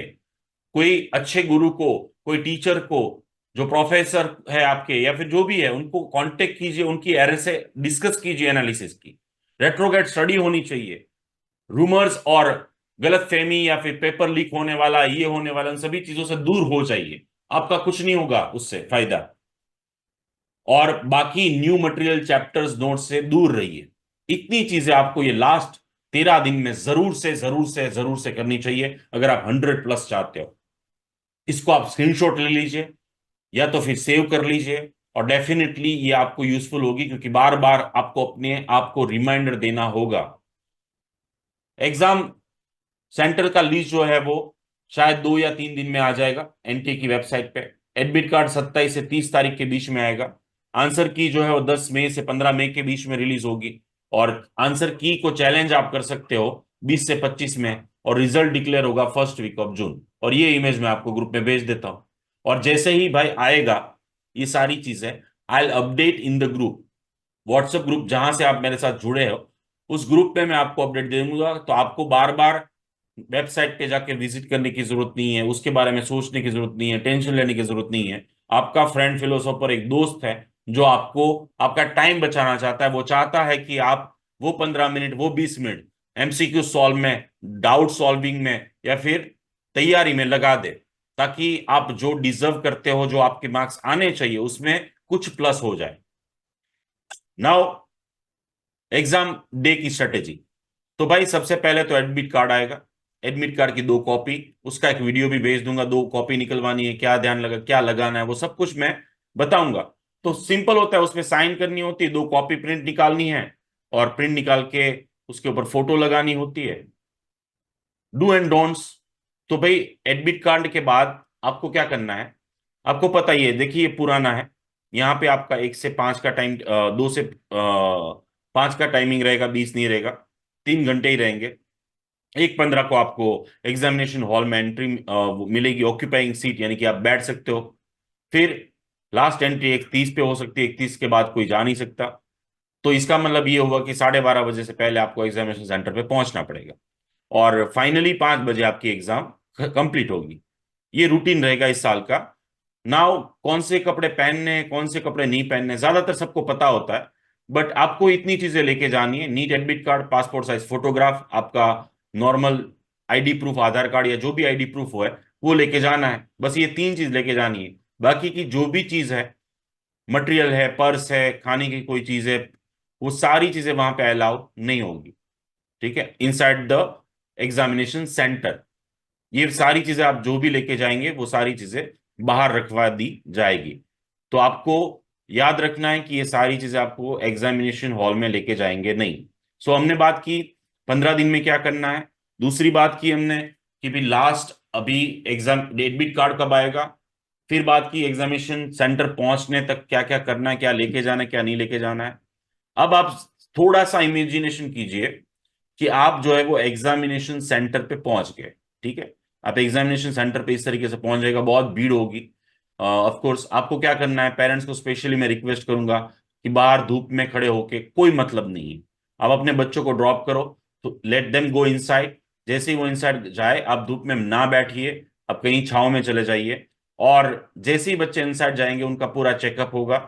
Speaker 1: कोई अच्छे गुरु को, कोई टीचर को, जो प्रोफेसर है आपके या फिर जो भी है, उनको कांटेक्ट कीजिए, उनकी एरर से डिस्कस कीजिए एनालिसिस की। रेट्रोगेट स्टडी होनी चाहिए। रूमर्स और गलत फहमी या फिर पेपर लीक होने वाला, ये होने वाला, उन सभी चीजों से दूर हो जाइए, आपका कुछ नहीं होगा उससे फायदा। और बाकी न्यू मटेरियल चैप्टर्स नोट से दूर रहिए। इतनी चीजें आपको ये लास्ट 13 दिन में जरूर से करनी चाहिए अगर आप 100+ चाहते हो। इसको आप स्क्रीनशॉट ले लीजिए या तो फिर सेव कर लीजिए, और डेफिनेटली ये आपको यूजफुल होगी, क्योंकि बार बार आपको अपने आप को रिमाइंडर देना होगा। एग्जाम सेंटर का लिस्ट जो है वो शायद 2 या 3 दिन में आ जाएगा एनटीए की वेबसाइट पे। एडमिट कार्ड 27 से 30 तारीख के बीच में आएगा। आंसर की जो है वो 10 मई से 15 मई के बीच में रिलीज होगी। और आंसर की को चैलेंज आप कर सकते हो 20 से 25 में, और रिजल्ट डिक्लेयर होगा फर्स्ट वीक ऑफ जून। और ये इमेज मैं आपको ग्रुप में भेज देता हूँ। और जैसे ही भाई आएगा ये सारी चीजें, I update in the group, WhatsApp group जहां से आप मेरे साथ जुड़े हो, उस ग्रुप में मैं आपको अपडेट दे दूंगा। तो आपको बार बार वेबसाइट पे जाके विजिट करने की जरूरत नहीं है, उसके बारे में सोचने की जरूरत नहीं है, टेंशन लेने की जरूरत नहीं है। आपका फ्रेंड फिलोसोफर एक दोस्त है जो आपको आपका टाइम बचाना चाहता है। वो चाहता है कि आप वो 15 मिनट, वो 20 मिनट एमसीक्यू सॉल्व में, डाउट सॉल्विंग में या फिर तैयारी में लगा दे, ताकि आप जो डिजर्व करते हो, जो आपके मार्क्स आने चाहिए, उसमें कुछ प्लस हो जाए। नाउ एग्जाम डे की स्ट्रेटेजी। तो भाई सबसे पहले तो एडमिट कार्ड आएगा। एडमिट कार्ड की 2 कॉपी, उसका एक वीडियो भी भेज दूंगा। 2 कॉपी निकलवानी है, क्या ध्यान लगा, क्या लगाना है, वो सब कुछ मैं बताऊंगा। तो सिंपल होता है, उसमें साइन करनी होती है, 2 कॉपी प्रिंट निकालनी है और प्रिंट निकाल के उसके ऊपर फोटो लगानी होती है। Do and don'ts. तो भाई एडमिट कार्ड के बाद आपको क्या करना है, आपको पता ही है। देखिए ये पुराना है, यहाँ पे आपका 1 से 5 का टाइम, 2 से 5 का टाइमिंग रहेगा, 20 नहीं रहेगा, 3 घंटे ही रहेंगे। 1:15 को आपको एग्जामिनेशन हॉल में एंट्री मिलेगी, ऑक्यूपाइंग सीट, यानी कि आप बैठ सकते हो। फिर लास्ट एंट्री 1:30 पे हो सकती है, 1:30 के बाद कोई जा नहीं सकता। तो इसका मतलब ये हुआ कि 12:30 बजे से पहले आपको एग्जामिनेशन सेंटर पे पहुंचना पड़ेगा और फाइनली 5 बजे आपकी एग्जाम कंप्लीट होगी। ये रूटीन रहेगा इस साल का। नाउ कौन से कपड़े पहनने हैं, कौन से कपड़े नहीं पहनने, ज्यादातर सबको पता होता है। बट आपको इतनी चीजें लेके जानी है: NEET admit card, passport size photograph, आपका normal ID proof, Aadhaar card या जो भी आईडी प्रूफ हो है वो लेके जाना है। बस ये 3 चीज लेके जानी है। बाकी की जो भी चीज है, मटेरियल है, पर्स है, खाने की कोई चीज है, वो सारी चीजें वहां पे अलाउ नहीं होगी। ठीक है, इनसाइड द एग्जामिनेशन सेंटर ये सारी चीजें आप जो भी लेके जाएंगे वो सारी चीजें बाहर रखवा दी जाएगी। तो आपको याद रखना है कि ये सारी चीजें आपको एग्जामिनेशन हॉल में लेके जाएंगे नहीं। सो हमने बात की 15 दिन में क्या करना है। दूसरी बात की हमने कि भी लास्ट अभी एग्जाम एडमिट कार्ड कब आएगा। फिर बात की एग्जामिनेशन सेंटर पहुंचने तक क्या क्या करना है, क्या लेके जाना है, क्या नहीं लेके जाना है। अब आप थोड़ा सा इमेजिनेशन कीजिए कि आप जो है वो एग्जामिनेशन सेंटर पे पहुंच गए। ठीक है, आप एग्जामिनेशन सेंटर पे इस तरीके से पहुंच जाएगा, बहुत भीड़ होगी। ऑफ कोर्स आपको क्या करना है, पेरेंट्स को स्पेशली मैं रिक्वेस्ट करूंगा कि बाहर धूप में खड़े होके कोई मतलब नहीं है। आप अपने बच्चों को ड्रॉप करो, तो लेट देम गो इनसाइड। जैसे ही वो इनसाइड जाए, आप धूप में ना बैठिए, आप कहीं छांव में चले जाइए। और जैसे ही बच्चे इनसाइड जाएंगे उनका पूरा चेकअप होगा।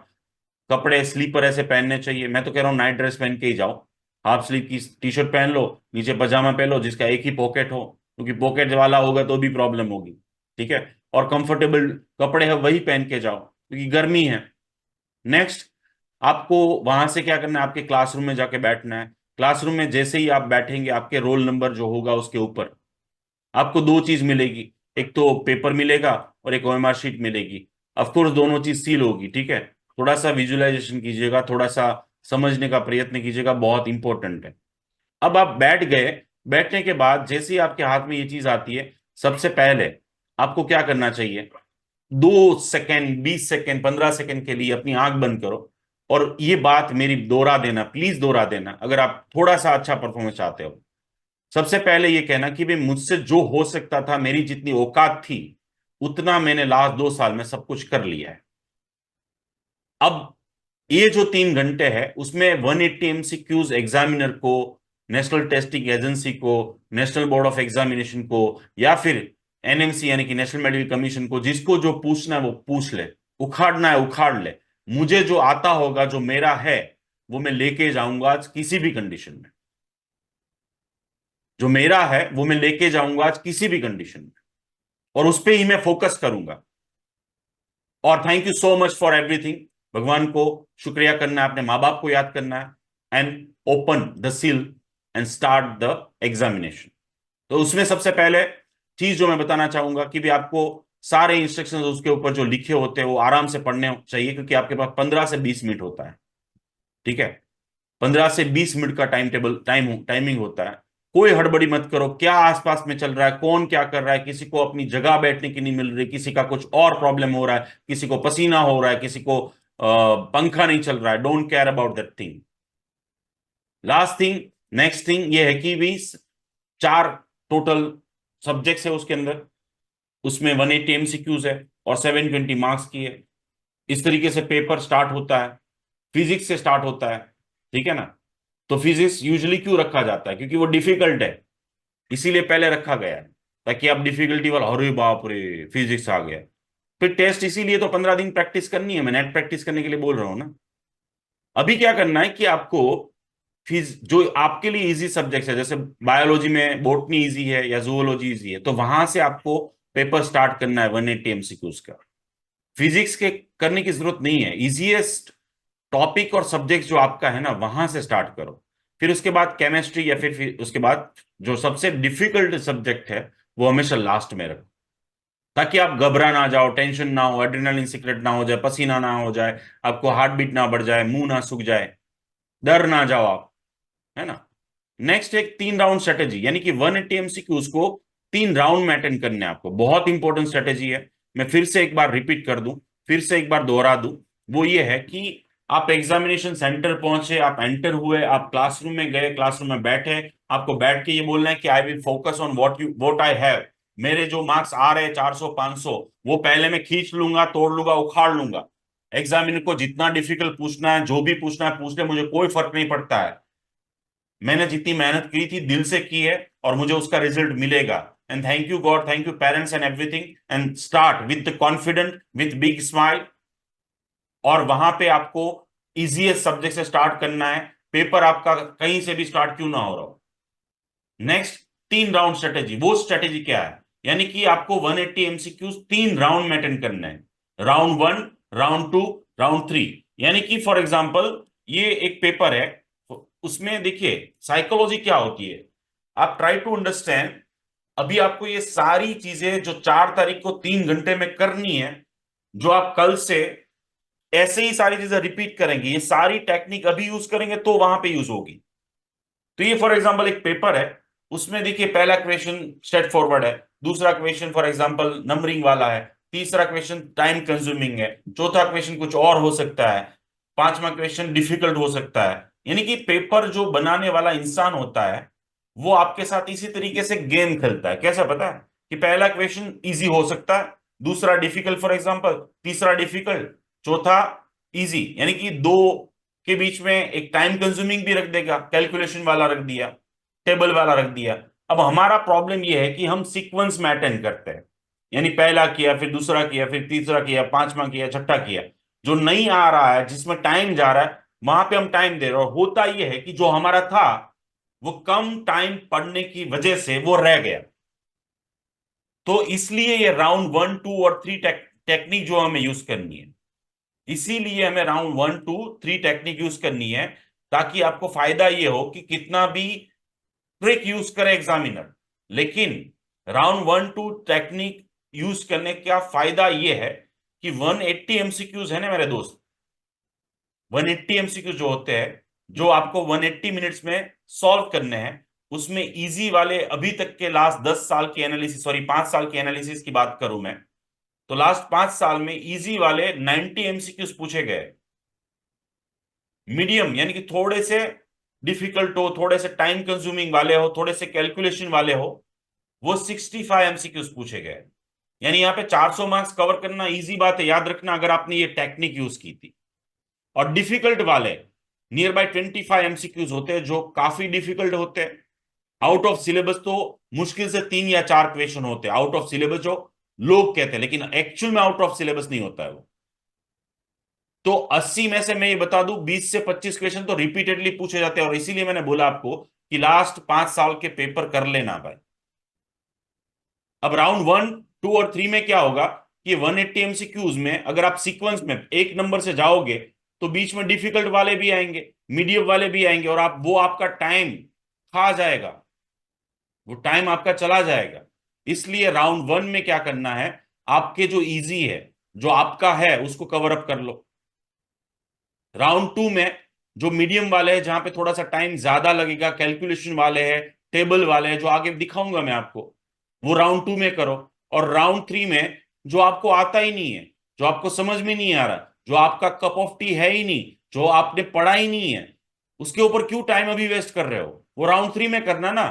Speaker 1: कपड़े स्लीपर ऐसे पहनने चाहिए, मैं तो कह रहा हूँ नाइट ड्रेस पहन के ही जाओ। हाफ स्लीव की टी शर्ट पहन लो, नीचे पजामा पहन लो जिसका एक ही पॉकेट हो, क्योंकि पॉकेट वाला होगा तो भी प्रॉब्लम होगी। ठीक है, और कंफर्टेबल कपड़े है वही पहन के जाओ क्योंकि गर्मी है। नेक्स्ट, आपको वहां से क्या करना है, आपके क्लासरूम में जाके बैठना है। क्लासरूम में जैसे ही आप बैठेंगे, आपके रोल नंबर जो होगा उसके ऊपर आपको 2 चीज मिलेगी। एक तो पेपर मिलेगा और एक ओएमआर शीट मिलेगी। ऑफ कोर्स दोनों चीज सील होगी। ठीक है, थोड़ा सा विजुअलाइजेशन कीजिएगा, थोड़ा सा समझने का प्रयत्न कीजिएगा, बहुत इंपॉर्टेंट है। अब आप बैठ गए, बैठने के बाद जैसे ही आपके हाथ में ये चीज आती है, सबसे पहले आपको क्या करना चाहिए, 2 सेकेंड, 20 सेकेंड, 15 सेकेंड के लिए अपनी आंख बंद करो और ये बात मेरी दोहरा देना, प्लीज दोहरा देना अगर आप थोड़ा सा अच्छा परफॉर्मेंस चाहते हो। सबसे पहले ये कहना कि भाई मुझसे जो हो सकता था, मेरी जितनी औकात थी, उतना मैंने लास्ट 2 साल में सब कुछ कर लिया है। अब ये जो 3 घंटे है उसमें 180 एमसीक्यूज एग्जामिनर को, नेशनल टेस्टिंग एजेंसी को, नेशनल बोर्ड ऑफ एग्जामिनेशन को या फिर एनएमसी यानी कि नेशनल मेडिकल कमीशन को, जिसको जो पूछना है वो पूछ ले, उखाड़ना है उखाड़ ले। मुझे जो आता होगा, जो मेरा है, वो मैं लेके जाऊंगा आज किसी भी कंडीशन में। जो मेरा है वो मैं लेके जाऊंगा आज किसी भी कंडीशन में, और उस पे ही मैं फोकस करूंगा। और thank you so much for everything. भगवान को शुक्रिया करना है, अपने माँ बाप को याद करना है, and open the seal and start the examination. तो उसमें सबसे पहले चीज जो मैं बताना चाहूंगा कि भी आपको सारे इंस्ट्रक्शंस उसके ऊपर जो लिखे होते हैं वो आराम से पढ़ने चाहिए, क्योंकि आपके पास 15 से 20 मिनट होता है। ठीक है, 15 से 20 मिनट का टाइमिंग होता है। कोई हड़बड़ी मत करो, क्या आसपास में चल रहा है, कौन क्या कर रहा है, किसी को अपनी जगह बैठने की नहीं मिल रही, किसी का कुछ और प्रॉब्लम हो रहा है, किसी को पसीना हो रहा है, किसी को पंखा नहीं चल रहा है, don't care about that thing. Last thing, next thing ये है कि भी 4 टोटल सब्जेक्ट्स है उसके अंदर, उसमें 180 एमसीक्यूज है और 720 मार्क्स की है। इस तरीके से पेपर स्टार्ट होता है, फिजिक्स से स्टार्ट होता है। ठीक है ना। तो फिजिक्स यूजुअली क्यों रखा जाता है, क्योंकि वो डिफिकल्ट है, इसीलिए पहले रखा गया है, ताकि आप डिफिकल्टी वाला, अरे बाप रे फिजिक्स आ गया। फिर टेस्ट इसीलिए तो 15 दिन प्रैक्टिस करनी है, मैं नेट प्रैक्टिस करने के लिए बोल रहा हूं ना। अभी क्या करना है कि आपको फिज जो आपके लिए इजी सब्जेक्ट है, जैसे बायोलॉजी में बॉटनी इजी है या जूलॉजी इजी है, तो वहां से आपको पेपर स्टार्ट करना है 180 एमसीक्यूज का। फिजिक्स के करने की जरूरत नहीं है, इजीएस्ट टॉपिक और सब्जेक्ट जो आपका है ना वहां से स्टार्ट करो। फिर उसके बाद केमिस्ट्री या फिर उसके बाद जो सबसे डिफिकल्ट सब्जेक्ट है वो हमेशा लास्ट में रखो, ताकि आप घबरा ना जाओ, टेंशन ना हो, एड्रेनालिन सिकरेट ना हो जाए, पसीना ना हो जाए, आपको हार्ट बीट ना बढ़ जाए, मुंह ना सूख जाए, डर ना जाओ आप, है ना। नेक्स्ट एक 3 राउंड स्ट्रेटेजी, यानी कि 180 एमसीक्यूज को 3 राउंड में अटेंड करने हैं आपको, बहुत इंपॉर्टेंट स्ट्रेटेजी है। मैं फिर से एक बार रिपीट कर दूं, फिर से एक बार दोहरा दूं। वो ये है कि आप एग्जामिनेशन सेंटर पहुंचे, आप एंटर हुए, आप क्लासरूम में गए, क्लासरूम में बैठे, आपको बैठ के ये बोलना है कि I will focus on what I have. मेरे जो मार्क्स आ रहे हैं 400 500, वो पहले मैं खींच लूंगा, तोड़ लूंगा, उखाड़ लूंगा। एग्जामिनर को जितना डिफिकल्ट पूछना है, जो भी पूछना है पूछ ले, मुझे कोई फर्क नहीं पड़ता है। मैंने जितनी मेहनत की थी दिल से की है, और मुझे उसका रिजल्ट मिलेगा। And thank you God, thank you parents and everything, and start with confident, with big smile. और वहां पे आपको इजीएस्ट सब्जेक्ट से स्टार्ट करना है, पेपर आपका कहीं से भी स्टार्ट क्यों ना हो रहा हो। Next, 3 round strategy. वो स्ट्रेटेजी क्या है, यानी कि आपको 180 एमसीक्यूज 3 राउंड में अटेंड करना है। Round 1, round 2, round 3। यानी कि फॉर एग्जाम्पल ये एक पेपर है, उसमें देखिए साइकोलॉजी क्या होती है, आप ट्राई टू अंडरस्टैंड। अभी आपको ये सारी चीजें जो 4 तारीख को 3 घंटे में करनी है, जो आप कल से ऐसे ही सारी चीजें रिपीट करेंगे, ये सारी टेक्निक अभी यूज करेंगे तो वहां पे यूज होगी। तो ये फॉर एग्जांपल एक पेपर है, उसमें देखिए पहला क्वेश्चन स्ट्रेट फॉरवर्ड है, दूसरा क्वेश्चन फॉर एग्जांपल नंबरिंग वाला है, तीसरा क्वेश्चन टाइम कंज्यूमिंग है, चौथा क्वेश्चन कुछ और हो सकता है, पांचवा क्वेश्चन डिफिकल्ट हो सकता है। यानी कि पेपर जो बनाने वाला इंसान होता है वो आपके साथ इसी तरीके से गेम खेलता है। कैसा पता है कि पहला क्वेश्चन इजी हो सकता है, दूसरा डिफिकल्ट फॉर एग्जांपल, तीसरा डिफिकल्ट, चौथा इजी। यानी कि दो के बीच में एक टाइम कंज्यूमिंग भी रख देगा, कैलकुलेशन वाला रख दिया, टेबल वाला रख दिया। अब हमारा प्रॉब्लम यह है कि हम सीक्वेंस में अटेंड करते हैं, यानी पहला किया, फिर दूसरा किया, फिर तीसरा किया, पांचवा किया, छठा किया। जो नहीं आ रहा है, जिसमें टाइम जा रहा है, वहां पे हम टाइम दे रहे हैं। और होता यह है कि जो हमारा था वो कम टाइम पढ़ने की वजह से वो रह गया। तो इसलिए ये राउंड 1 2 और 3 टेक्निक जो हमें यूज करनी है, इसीलिए हमें राउंड 1 2 3 टेक्निक यूज करनी है, ताकि आपको फायदा ये हो कि कितना भी ट्रिक यूज करे एग्जामिनर, लेकिन राउंड 1 2 टेक्निक यूज करने का फायदा ये है कि 180 एमसीक्यूज है ना मेरे दोस्त, 180 एमसीक्यूज जो होते हैं, जो आपको 180 मिनट्स में सॉल्व करने हैं, उसमें इजी वाले अभी तक के लास्ट 10 साल की एनालिसिस, सॉरी 5 साल की एनालिसिस की बात करूं मैं, तो लास्ट 5 साल में इजी वाले 90 एमसीक्यूज पूछे गए। मीडियम यानी कि थोड़े से डिफिकल्ट हो, थोड़े से टाइम कंज्यूमिंग वाले हो, थोड़े से कैलकुलेशन वाले हो, वो 65 एमसीक्यूज पूछे गए। यानी यहाँ पे 400 मार्क्स कवर करना इजी बात है, याद रखना, अगर आपने ये टेक्निक यूज की थी। और डिफिकल्ट वाले नियर बाय 25 एमसीक्यूज होते हैं, जो काफी डिफिकल्ट होते हैं। आउट ऑफ सिलेबस तो मुश्किल से 3 या 4 क्वेश्चन होते हैं आउट ऑफ सिलेबस, जो लोग कहते हैं, लेकिन एक्चुअल में आउट ऑफ सिलेबस नहीं होता है वो। तो 80 में से मैं ये बता दूं 20 से 25 क्वेश्चन तो रिपीटेडली पूछे जाते हैं, और इसीलिए मैंने बोला आपको कि लास्ट 5 साल के पेपर कर लेना भाई। अब राउंड 1 2 और 3 में क्या होगा कि 180 एमसीक्यूज में अगर आप सीक्वेंस में एक नंबर से जाओगे, तो बीच में डिफिकल्ट वाले भी आएंगे, मीडियम वाले भी आएंगे, और आप वो आपका टाइम खा जाएगा, वो टाइम आपका चला जाएगा। इसलिए राउंड 1 में क्या करना है, आपके जो इजी है, जो आपका है, उसको कवर अप कर लो। राउंड 2 में जो मीडियम वाले हैं, जहां पे थोड़ा सा टाइम ज्यादा लगेगा, कैलकुलेशन वाले हैं, टेबल वाले हैं, जो आगे दिखाऊंगा मैं आपको, वो राउंड 2 में करो। और राउंड 3 में जो आपको आता ही नहीं है, जो आपको समझ में नहीं आ रहा, जो आपका कप ऑफ टी है ही नहीं, जो आपने पढ़ा ही नहीं है, उसके ऊपर क्यों टाइम अभी वेस्ट कर रहे हो, वो राउंड 3 में करना ना।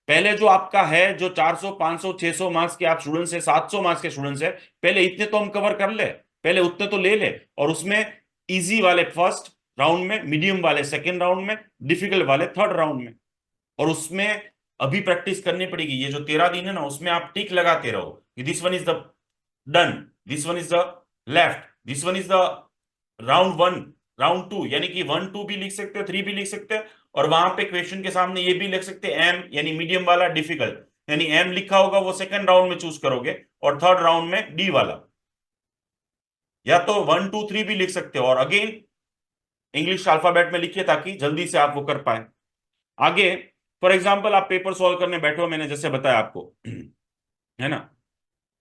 Speaker 1: पहले जो आपका है, जो 400 500 600 मार्क्स के आप स्टूडेंट्स है, 700 मार्क्स के स्टूडेंट्स है, पहले इतने तो हम कवर कर ले, पहले उतने तो ले ले। और उसमें इजी वाले फर्स्ट राउंड में, मीडियम वाले सेकेंड राउंड में, डिफिकल्ट वाले थर्ड राउंड में। और उसमें अभी प्रैक्टिस करनी पड़ेगी। ये जो 13 दिन है ना, उसमें आप टिक लगाते रहो कि this one is the done, this one is the left, this one is the round one, round to, यानी कि 1 2 भी लिख सकते हो, 3 भी लिख सकते हैं, और वहां पे क्वेश्चन के सामने ये भी लिख सकते हैं एम, यानी मीडियम वाला डिफिकल्ट, यानी एम लिखा होगा वो सेकंड राउंड में चूज करोगे, और थर्ड राउंड में डी वाला, या तो 1 2 3 भी लिख सकते हो, और अगेन इंग्लिश अल्फाबेट में लिखिए ताकि जल्दी से आप वो कर पाए आगे। फॉर एग्जाम्पल आप पेपर सॉल्व करने बैठो, मैंने जैसे बताया आपको है ना,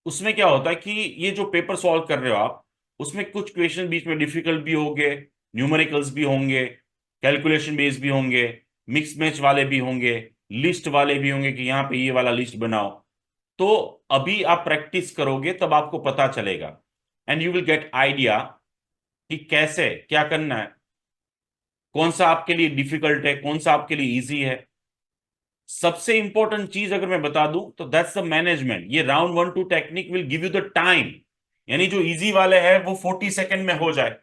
Speaker 1: उसमें क्या होता है कि ये जो पेपर सॉल्व कर रहे हो आप, उसमें कुछ क्वेश्चन बीच में डिफिकल्ट भी होंगे, न्यूमेरिकल्स भी होंगे, कैलकुलेशन बेस भी होंगे, मिक्स मैच वाले भी होंगे, लिस्ट वाले भी होंगे कि यहाँ पे ये वाला लिस्ट बनाओ। तो अभी आप प्रैक्टिस करोगे तब आपको पता चलेगा, and you will get idea कि कैसे क्या करना है, कौन सा आपके लिए डिफिकल्ट है, कौन सा आपके लिए इजी है। सबसे इंपॉर्टेंट चीज अगर मैं बता दूं तो दैट्स द मैनेजमेंट। ये round 1 2 technique will give you the time, यानी जो इजी वाले हैं वो 40 सेकेंड में हो जाए,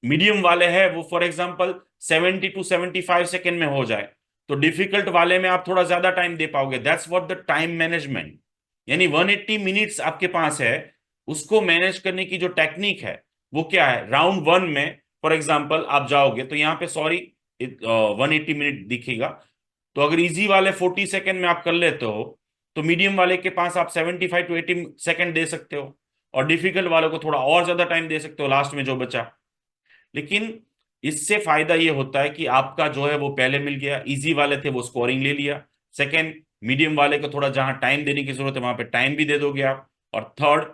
Speaker 1: मीडियम वाले हैं वो फॉर एग्जांपल 70 to 75 सेकेंड में हो जाए, तो डिफिकल्ट वाले में आप थोड़ा ज्यादा टाइम दे पाओगे। That's what the time management, यानी 180 मिनट्स आपके पास है, उसको मैनेज करने की जो टेक्निक है वो क्या है। राउंड वन में फॉर एग्जांपल आप जाओगे तो यहाँ पे सॉरी 180 मिनट दिखेगा, तो अगर इजी वाले 40 सेकेंड में आप कर लेते हो तो मीडियम वाले के पास आप 75 to 80 सेकेंड दे सकते हो, और डिफिकल्ट वाले को थोड़ा और ज्यादा टाइम दे सकते हो लास्ट में जो बचा। लेकिन इससे फायदा ये होता है कि आपका जो है वो पहले मिल गया, इजी वाले थे वो स्कोरिंग ले लिया, सेकंड मीडियम वाले को थोड़ा जहां टाइम देने की जरूरत है वहां पे टाइम भी दे दोगे आप, और थर्ड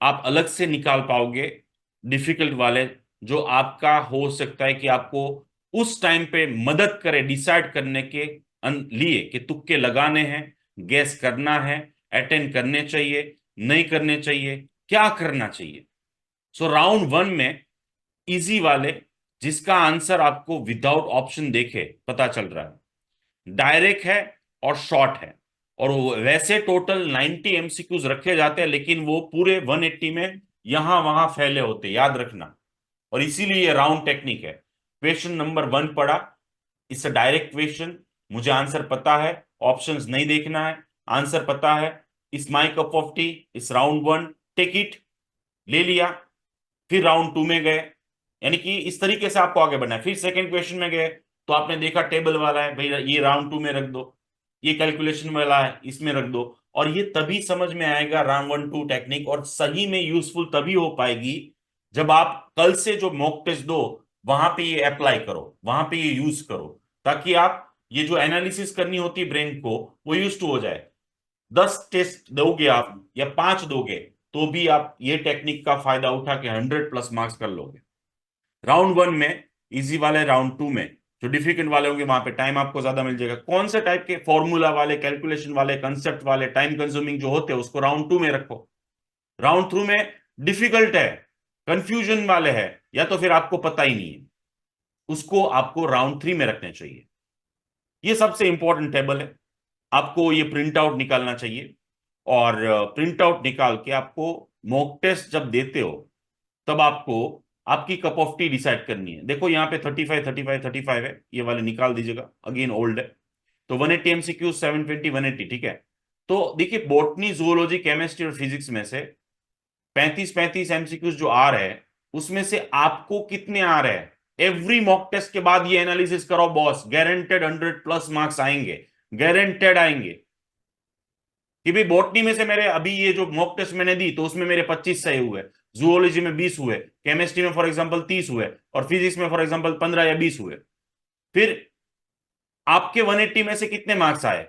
Speaker 1: आप अलग से निकाल पाओगे डिफिकल्ट वाले, जो आपका हो सकता है कि आपको उस टाइम पे मदद करे डिसाइड करने के लिए कि तुक्के लगाने हैं, गैस करना है, अटेंड करने चाहिए, नहीं करने चाहिए, क्या करना चाहिए। सो राउंड वन में इजी वाले, जिसका आंसर आपको विदाउट ऑप्शन देखे पता चल रहा है, डायरेक्ट है और शॉर्ट है, और वैसे टोटल 90 एमसीक्यूज रखे जाते हैं, लेकिन वो पूरे 180 में यहां वहां फैले होते, याद रखना। और इसीलिए ये राउंड टेक्निक है। क्वेश्चन नंबर 1 पढ़ा, इट्स अ डायरेक्ट क्वेश्चन, मुझे आंसर पता है, ऑप्शंस नहीं देखना है, आंसर पता है, इस माई कप ऑफ टी, इस राउंड 1, टेक इट, ले लिया। फिर राउंड 2 में गए, यानी कि इस तरीके से आपको आगे बढ़ना है। फिर सेकंड क्वेश्चन में गए तो आपने देखा टेबल वाला है भाई, ये राउंड 2 में रख दो, ये कैलकुलेशन वाला है इसमें रख दो, और ये तभी समझ में आएगा राउंड 1 2 टेक्निक, और सही में यूजफुल तभी हो पाएगी जब आप कल से जो मॉक टेस्ट दो वहां पे ये अप्लाई करो, वहां पे ये यूज करो, ताकि आप ये जो एनालिसिस करनी होती है ब्रेन को वो यूज टू हो जाए। 10 टेस्ट दोगे आप या 5 दोगे तो भी आप ये टेक्निक का फायदा उठा के 100+ मार्क्स कर लोगे। राउंड 1 में इजी वाले, राउंड 2 में जो डिफिकल्ट वाले होंगे वहां पे टाइम आपको ज्यादा मिल जाएगा। कौन से टाइप के फॉर्मूला वाले, कैलकुलेशन वाले, कंसेप्ट वाले, टाइम कंज्यूमिंग जो होते हैं उसको राउंड 2 में रखो। राउंड 3 में डिफिकल्ट है, कंफ्यूजन वाले है, या तो फिर आपको पता ही नहीं है, उसको आपको राउंड 3 में रखने चाहिए। ये सबसे इंपॉर्टेंट टेबल है, आपको ये प्रिंट आउट निकालना चाहिए, और प्रिंट आउट निकाल के आपको मॉक टेस्ट जब देते हो तब आपको आपकी कप ऑफ टी डिसाइड करनी है। देखो यहाँ पे 35 35 35 है, ये वाले निकाल दीजिएगा, अगेन ओल्ड है। तो 180 एमसीक्यू, 720 180, ठीक है। तो देखिए बॉटनी, जूलॉजी, केमिस्ट्री और फिजिक्स में से 35 35 एमसीक्यूज जो आ रहे हैं उसमें से आपको कितने आ रहे हैं, एवरी मॉक टेस्ट के बाद ये एनालिसिस करो बॉस, गारंटेड 100+ मार्क्स आएंगे, गारंटेड आएंगे। कि भाई बॉटनी में से मेरे अभी ये जो मॉक टेस्ट मैंने दी तो उसमें मेरे 25 सही हुए, जूलॉजी में 20 हुए, केमिस्ट्री में फॉर एग्जांपल 30 हुए, और फिजिक्स में फॉर एग्जांपल 15 या 20 हुए। फिर आपके 180 में से कितने मार्क्स आए,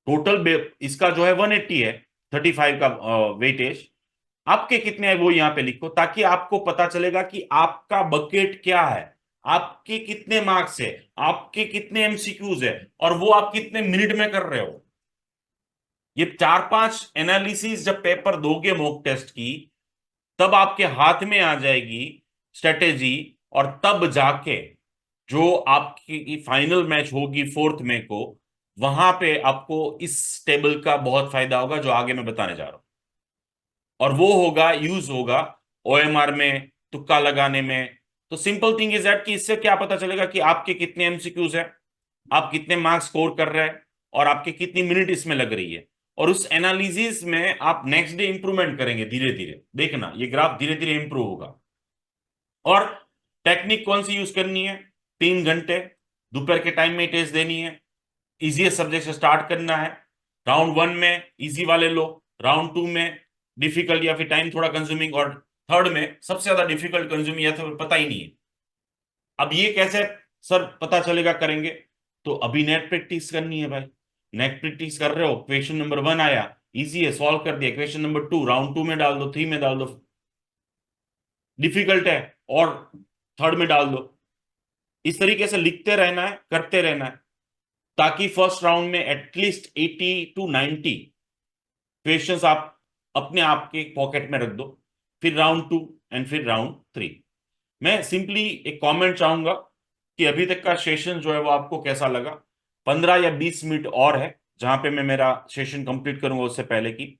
Speaker 1: टोटल इसका जो है 180 है, 35 का वेटेज, आपके कितने हैं वो यहां पे लिखो, ताकि आपको पता चलेगा कि आपका बकेट क्या है, आपके कितने मार्क्स है, आपके कितने एमसीक्यूज है, और वो आप कितने मिनट में कर रहे हो। ये 4 5 एनालिसिस जब पेपर दोगे मॉक टेस्ट की, तब आपके हाथ में आ जाएगी स्ट्रेटेजी, और तब जाके जो आपकी फाइनल मैच होगी 4th मई को, वहां पे आपको इस टेबल का बहुत फायदा होगा जो आगे मैं बताने जा रहा हूं, और वो होगा, यूज होगा ओएमआर में, तुक्का लगाने में। तो सिंपल थिंग इज दैट कि इससे क्या पता चलेगा कि आपके कितने एमसीक्यूज है, आप कितने मार्क्स स्कोर कर रहे हैं, और आपके कितनी मिनट इसमें लग रही है। और उस एनालिसिस में आप नेक्स्ट डे इंप्रूवमेंट करेंगे धीरे धीरे, देखना ये ग्राफ धीरे धीरे इंप्रूव होगा। और टेक्निक कौन सी यूज करनी है, 3 घंटे दोपहर के टाइम में टेस्ट देनी है। इजीएस्ट सब्जेक्ट से स्टार्ट करना है, राउंड 1 में इजी वाले लो, राउंड 2 में डिफिकल्ट या फिर टाइम थोड़ा कंज्यूमिंग, और थर्ड में सबसे ज्यादा डिफिकल्ट कंज्यूमिंग या तो पता ही नहीं है। अब ये कैसे सर पता चलेगा, करेंगे तो अभी नेट प्रैक्टिस करनी है भाई। नेट प्रैक्टिस कर रहे हो, क्वेश्चन नंबर 1 आया, इजी है, सॉल्व कर दिया, क्वेश्चन नंबर 2 राउंड 2 में डाल दो, 3 में डाल दो, डिफिकल्ट है और थर्ड में डाल दो। इस तरीके से लिखते रहना है, करते रहना है, ताकि फर्स्ट राउंड में एटलीस्ट 80 to 90 क्वेश्चंस आप अपने आप के पॉकेट में रख दो। फिर राउंड 2 एंड फिर राउंड 3। मैं सिंपली एक कमेंट चाहूंगा कि अभी तक का सेशन जो है वो आपको कैसा लगा। 15 या 20 मिनट और है जहां पे मैं मेरा सेशन कंप्लीट करूंगा, उससे पहले की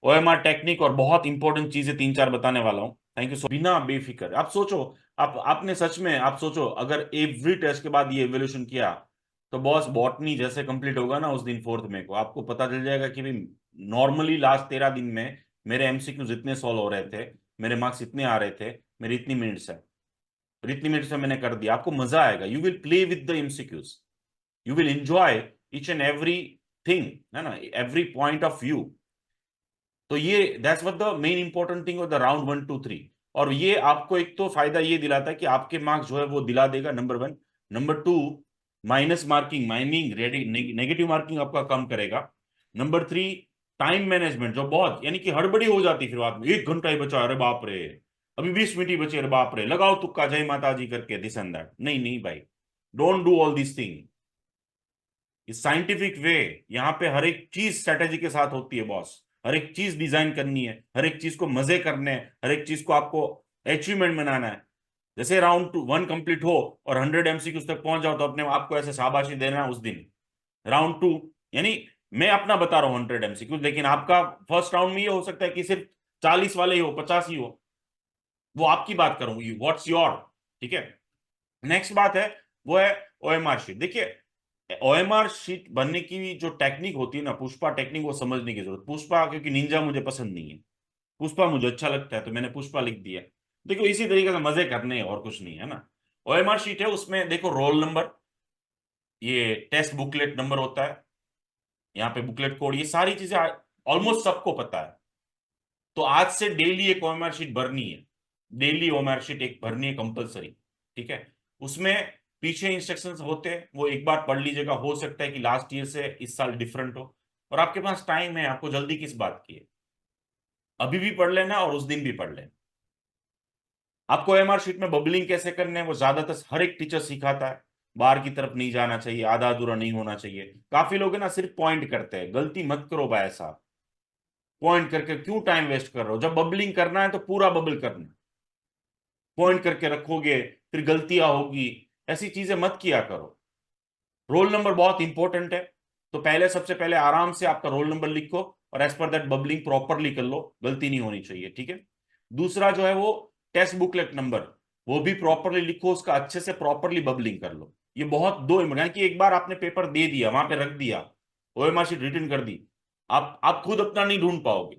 Speaker 1: ओएमआर टेक्निक और बहुत इंपॉर्टेंट चीजें 3-4 बताने वाला हूं। Thank you. सो बिना बेफिक्र आप सोचो, आपने सच में आप सोचो अगर एवरी टेस्ट के बाद ये एवोल्यूशन किया, तो बॉस बॉटनी जैसे कंप्लीट होगा ना उस दिन 4 मई को, आपको पता चल जाएगा कि भाई नॉर्मली लास्ट 13 दिन में मेरे एमसीक्यूज इतने सॉल्व हो रहे थे, मेरे मार्क्स इतने आ रहे थे, मेरी इतनी मिनट्स है, और इतनी मिनट्स में मैंने कर दिया। आपको मजा आएगा, you will play with the MCQs, you will enjoy each and every thing, है ना, एवरी पॉइंट ऑफ व्यू। तो ये that's what the main important thing of the round 1 2 3। और ये आपको एक तो फायदा ये दिलाता है कि आपके मार्क्स जो है वो दिला देगा, number 1। Number 2, minus marking mining negative marking आपका कम करेगा। नंबर 3, टाइम मैनेजमेंट जो बहुत यानी कि हड़बड़ी हो जाती है फिर बाद में, 1 घंटा ही बचा, अरे बाप रे, अभी 20 मिनट ही बचे, अरे बाप रे, लगाओ तुक्का, जय माता जी करके दिस एंड दैट। नहीं नहीं भाई, don't do all this thing. इस साइंटिफिक वे, यहाँ पे हर एक चीज स्ट्रेटेजी के साथ होती है बॉस। हर एक चीज डिजाइन करनी है, हर एक चीज को मजे करने हैं, हर एक चीज को आपको अचीवमेंट बनाना है। जैसे राउंड 1 कंप्लीट हो और 100 MCQ तक पहुंच जाओ, तो अपने आपको ऐसे शाबाशी देना है उस दिन। राउंड 2 यानी मैं अपना बता रहा हूँ 100 MCQ, लेकिन आपका फर्स्ट राउंड में ये हो सकता है कि सिर्फ 40 वाले ही हो, 50 ही हो, वो आपकी बात करूंगी, व्हाट्स योर। ठीक है। नेक्स्ट बात है वो है ओएमआर शीट। देखिए ओएमआर शीट बनने की जो टेक्निक होती है ना, पुष्पा टेक्निक, वो समझने की जरूरत। पुष्पा क्योंकि निंजा मुझे पसंद नहीं है, पुष्पा मुझे अच्छा लगता है तो मैंने पुष्पा लिख दिया। देखो इसी तरीके से मजे करने हैं और कुछ नहीं है ना। ओएमआर शीट है, उसमें देखो रोल नंबर, ये टेस्ट बुकलेट नंबर होता है, यहाँ पे बुकलेट कोड, ये सारी चीजें ऑलमोस्ट सबको पता है। तो आज से डेली एक ओएमआर शीट भरनी है, डेली ओएमआर शीट एक भरनी है कंपलसरी। ठीक है। उसमें पीछे इंस्ट्रक्शंस होते हैं, वो एक बार पढ़ लीजिएगा, हो सकता है कि लास्ट ईयर से इस साल डिफरेंट हो, और आपके पास टाइम है, आपको जल्दी किस बात की है, अभी भी पढ़ लेना और उस दिन भी पढ़ लेना। आपको ओएमआर शीट में बबलिंग कैसे करने हैं वो ज्यादातर हर एक टीचर सिखाता है। बाहर की तरफ नहीं जाना चाहिए, आधा अधूरा नहीं होना चाहिए। काफी लोग है ना सिर्फ पॉइंट करते हैं, गलती मत करो भाई साहब। पॉइंट करके क्यों टाइम वेस्ट कर रहे हो, जब बबलिंग करना है तो पूरा बबल करना है। पॉइंट करके रखोगे फिर गलतियां होगी, ऐसी चीजें मत किया करो। रोल नंबर बहुत इंपॉर्टेंट है, तो पहले सबसे पहले आराम से आपका रोल नंबर लिखो और as per that bubbling properly कर लो, गलती नहीं होनी चाहिए। ठीक है। दूसरा जो है वो टेस्ट बुकलेट नंबर, वो भी प्रॉपरली लिखो, उसका अच्छे से प्रॉपरली बबलिंग कर लो। ये बहुत दो इम्पोर्टेंट कि एक बार आपने पेपर दे दिया, वहां पे रख दिया, ओएमआर शीट रिटर्न कर दी, आप खुद अपना नहीं ढूंढ पाओगे।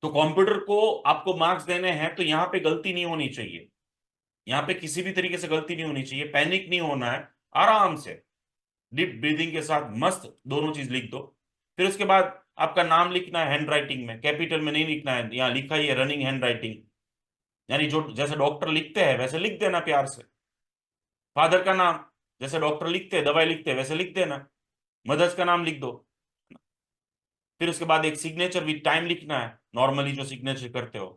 Speaker 1: तो कंप्यूटर को आपको मार्क्स देने हैं तो यहाँ पे गलती नहीं होनी चाहिए, यहाँ पे किसी भी तरीके से गलती नहीं होनी चाहिए, पैनिक नहीं होना है, आराम से डीप ब्रीदिंग के साथ मस्त दोनों चीज लिख दो। फिर उसके बाद आपका नाम लिखना है हैंड राइटिंग में, कैपिटल में नहीं लिखना है, यहाँ लिखा ही है रनिंग हैंड राइटिंग, यानी जो जैसे डॉक्टर लिखते हैं वैसे लिख देना प्यार से। फादर का नाम जैसे डॉक्टर लिखते हैं, दवाई लिखते हैं, वैसे लिख देना। मदर्स का नाम लिख दो। फिर उसके बाद एक सिग्नेचर विद टाइम लिखना है, नॉर्मली जो सिग्नेचर करते हो,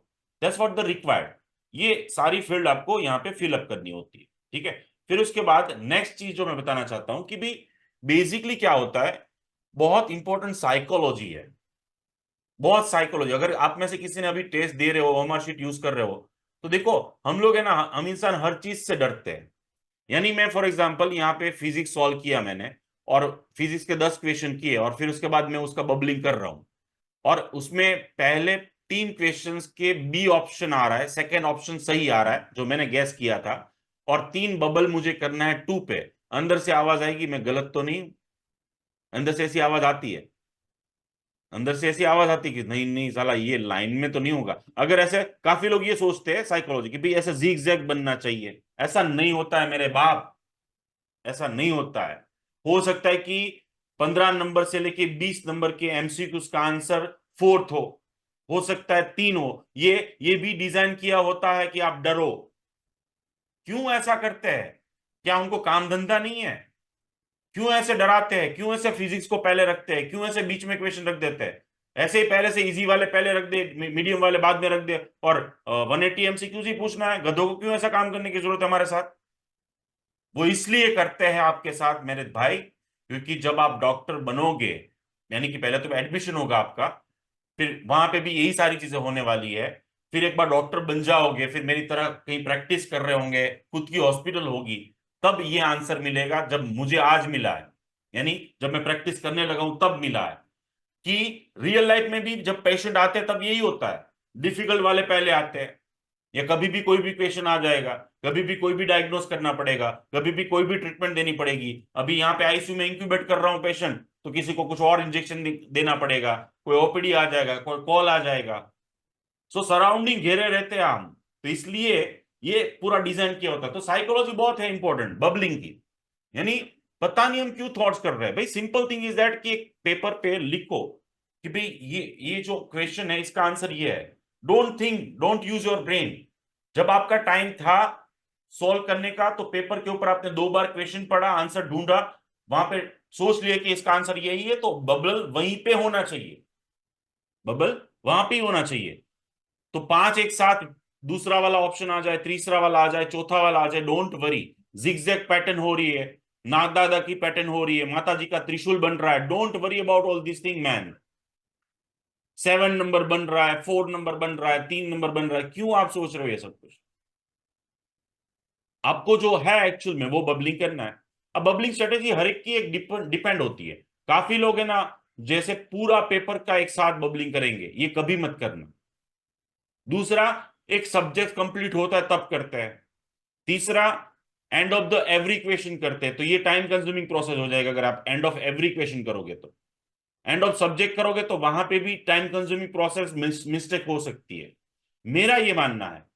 Speaker 1: दैट्स व्हाट द रिक्वायर्ड। ये सारी फील्ड आपको यहाँ पे फिलअप करनी होती है। ठीक है। फिर उसके बाद नेक्स्ट चीज जो मैं बताना चाहता हूं कि भी बेसिकली क्या होता है, बहुत इंपॉर्टेंट साइकोलॉजी है, बहुत साइकोलॉजी। अगर आप में से किसी ने अभी टेस्ट दे रहे हो, ओएमआर शीट यूज कर रहे हो, तो देखो हम लोग है ना, हम इंसान हर चीज से डरते हैं। यानी मैं फॉर एग्जांपल यहाँ पे फिजिक्स सॉल्व किया मैंने, और फिजिक्स के 10 क्वेश्चन किए, और फिर उसके बाद मैं उसका बबलिंग कर रहा हूं, और उसमें पहले 3 क्वेश्चंस के बी ऑप्शन आ रहा है, सेकेंड ऑप्शन सही आ रहा है जो मैंने गैस किया था, और 3 बबल मुझे करना है 2 पे। अंदर से आवाज आएगी मैं गलत तो नहीं हूं, अंदर से ऐसी आवाज आती है। अंदर से ऐसी आवाज आती कि नहीं नहीं साला ये लाइन में तो नहीं होगा। अगर ऐसे काफी लोग ये सोचते हैं साइकोलॉजी कि भाई ऐसा जिग जैग बनना चाहिए, ऐसा नहीं होता है मेरे बाप, ऐसा नहीं होता है। हो सकता है कि 15 नंबर से लेके 20 नंबर के एमसीक्यू का आंसर फोर्थ हो सकता है तीन हो। ये भी डिजाइन किया होता है कि आप डरो। क्यों ऐसा करते हैं? क्या उनको काम धंधा नहीं है? क्यों ऐसे डराते हैं? क्यों ऐसे फिजिक्स को पहले रखते हैं? क्यों ऐसे बीच में क्वेश्चन रख देते हैं? ऐसे ही पहले से इजी वाले पहले रख दे, मीडियम वाले बाद में रख दे, और 180 एमसीक्यूज ही पूछना है। गधों को क्यों ऐसा काम करने की जरूरत है हमारे साथ? वो इसलिए करते हैं आपके साथ मेरे भाई, क्योंकि जब आप डॉक्टर बनोगे, यानी कि पहले तो एडमिशन होगा आपका, फिर वहां पे भी यही सारी चीजें होने वाली है। फिर एक बार डॉक्टर बन जाओगे, फिर मेरी तरह कहीं प्रैक्टिस कर रहे होंगे, खुद की हॉस्पिटल होगी, तब ये आंसर मिलेगा जब मुझे आज मिला है। यानी जब मैं प्रैक्टिस करने लगा हूं तब मिला है। कि रियल लाइफ में भी जब पेशेंट आते हैं तब यही होता है, डिफिकल्ट वाले पहले आते हैं, या कभी भी कोई भी क्वेश्चन आ जाएगा, कभी भी कोई भी डायग्नोस करना पड़ेगा, कभी भी कोई भी ट्रीटमेंट देनी पड़ेगी। अभी यहाँ पे आईसीयू में इंक्यूबेट कर रहा हूँ पेशेंट, तो किसी को कुछ और इंजेक्शन देना पड़ेगा, कोई ओपीडी आ जाएगा, कोई कॉल आ जाएगा। सो सराउंडिंग घेरे रहते हैं हम, तो इसलिए ये पूरा डिजाइन किया होता है। तो साइकोलॉजी बहुत है इंपॉर्टेंट बबलिंग की। यानी पता नहीं हम क्यों थॉट्स कर रहे हैं भाई। सिंपल थिंग इज दैट कि एक पेपर पे लिखो कि भाई ये जो क्वेश्चन है इसका आंसर ये है। Don't think, don't use your brain. जब आपका टाइम था सॉल्व करने का, तो पेपर के ऊपर आपने 2 बार क्वेश्चन पढ़ा, आंसर ढूंढा, वहां पे सोच लिया कि इसका आंसर यही है, तो बबल वहीं पे होना चाहिए, बबल वहां पे ही होना चाहिए। तो 5 एक साथ, दूसरा वाला ऑप्शन आ जाए, तीसरा वाला आ जाए, चौथा वाला आ जाए, डोंट वरी। जिगजैग पैटर्न हो रही है, नाग दादा की पैटर्न हो रही है, माता जी का त्रिशूल बन रहा है, don't worry about all this thing man. 7 number बन रहा है, 4 नंबर बन रहा है, 3 नंबर बन रहा है, क्यों आप सोच रहे हो ये सब कुछ? आपको जो है एक्चुअल में वो बबलिंग करना है। अब बबलिंग स्ट्रेटेजी हर एक की एक डिपेंड होती है। काफी लोग है ना, जैसे पूरा पेपर का एक साथ बबलिंग करेंगे, ये कभी मत करना। दूसरा, एक सब्जेक्ट कंप्लीट होता है तब करते हैं। तीसरा, end of the every question करते हैं, तो ये टाइम कंज्यूमिंग प्रोसेस हो जाएगा अगर आप एंड ऑफ एवरी क्वेश्चन करोगे तो। एंड ऑफ सब्जेक्ट करोगे तो वहां पे भी टाइम कंज्यूमिंग प्रोसेस, मिस्टेक हो सकती है। मेरा ये मानना है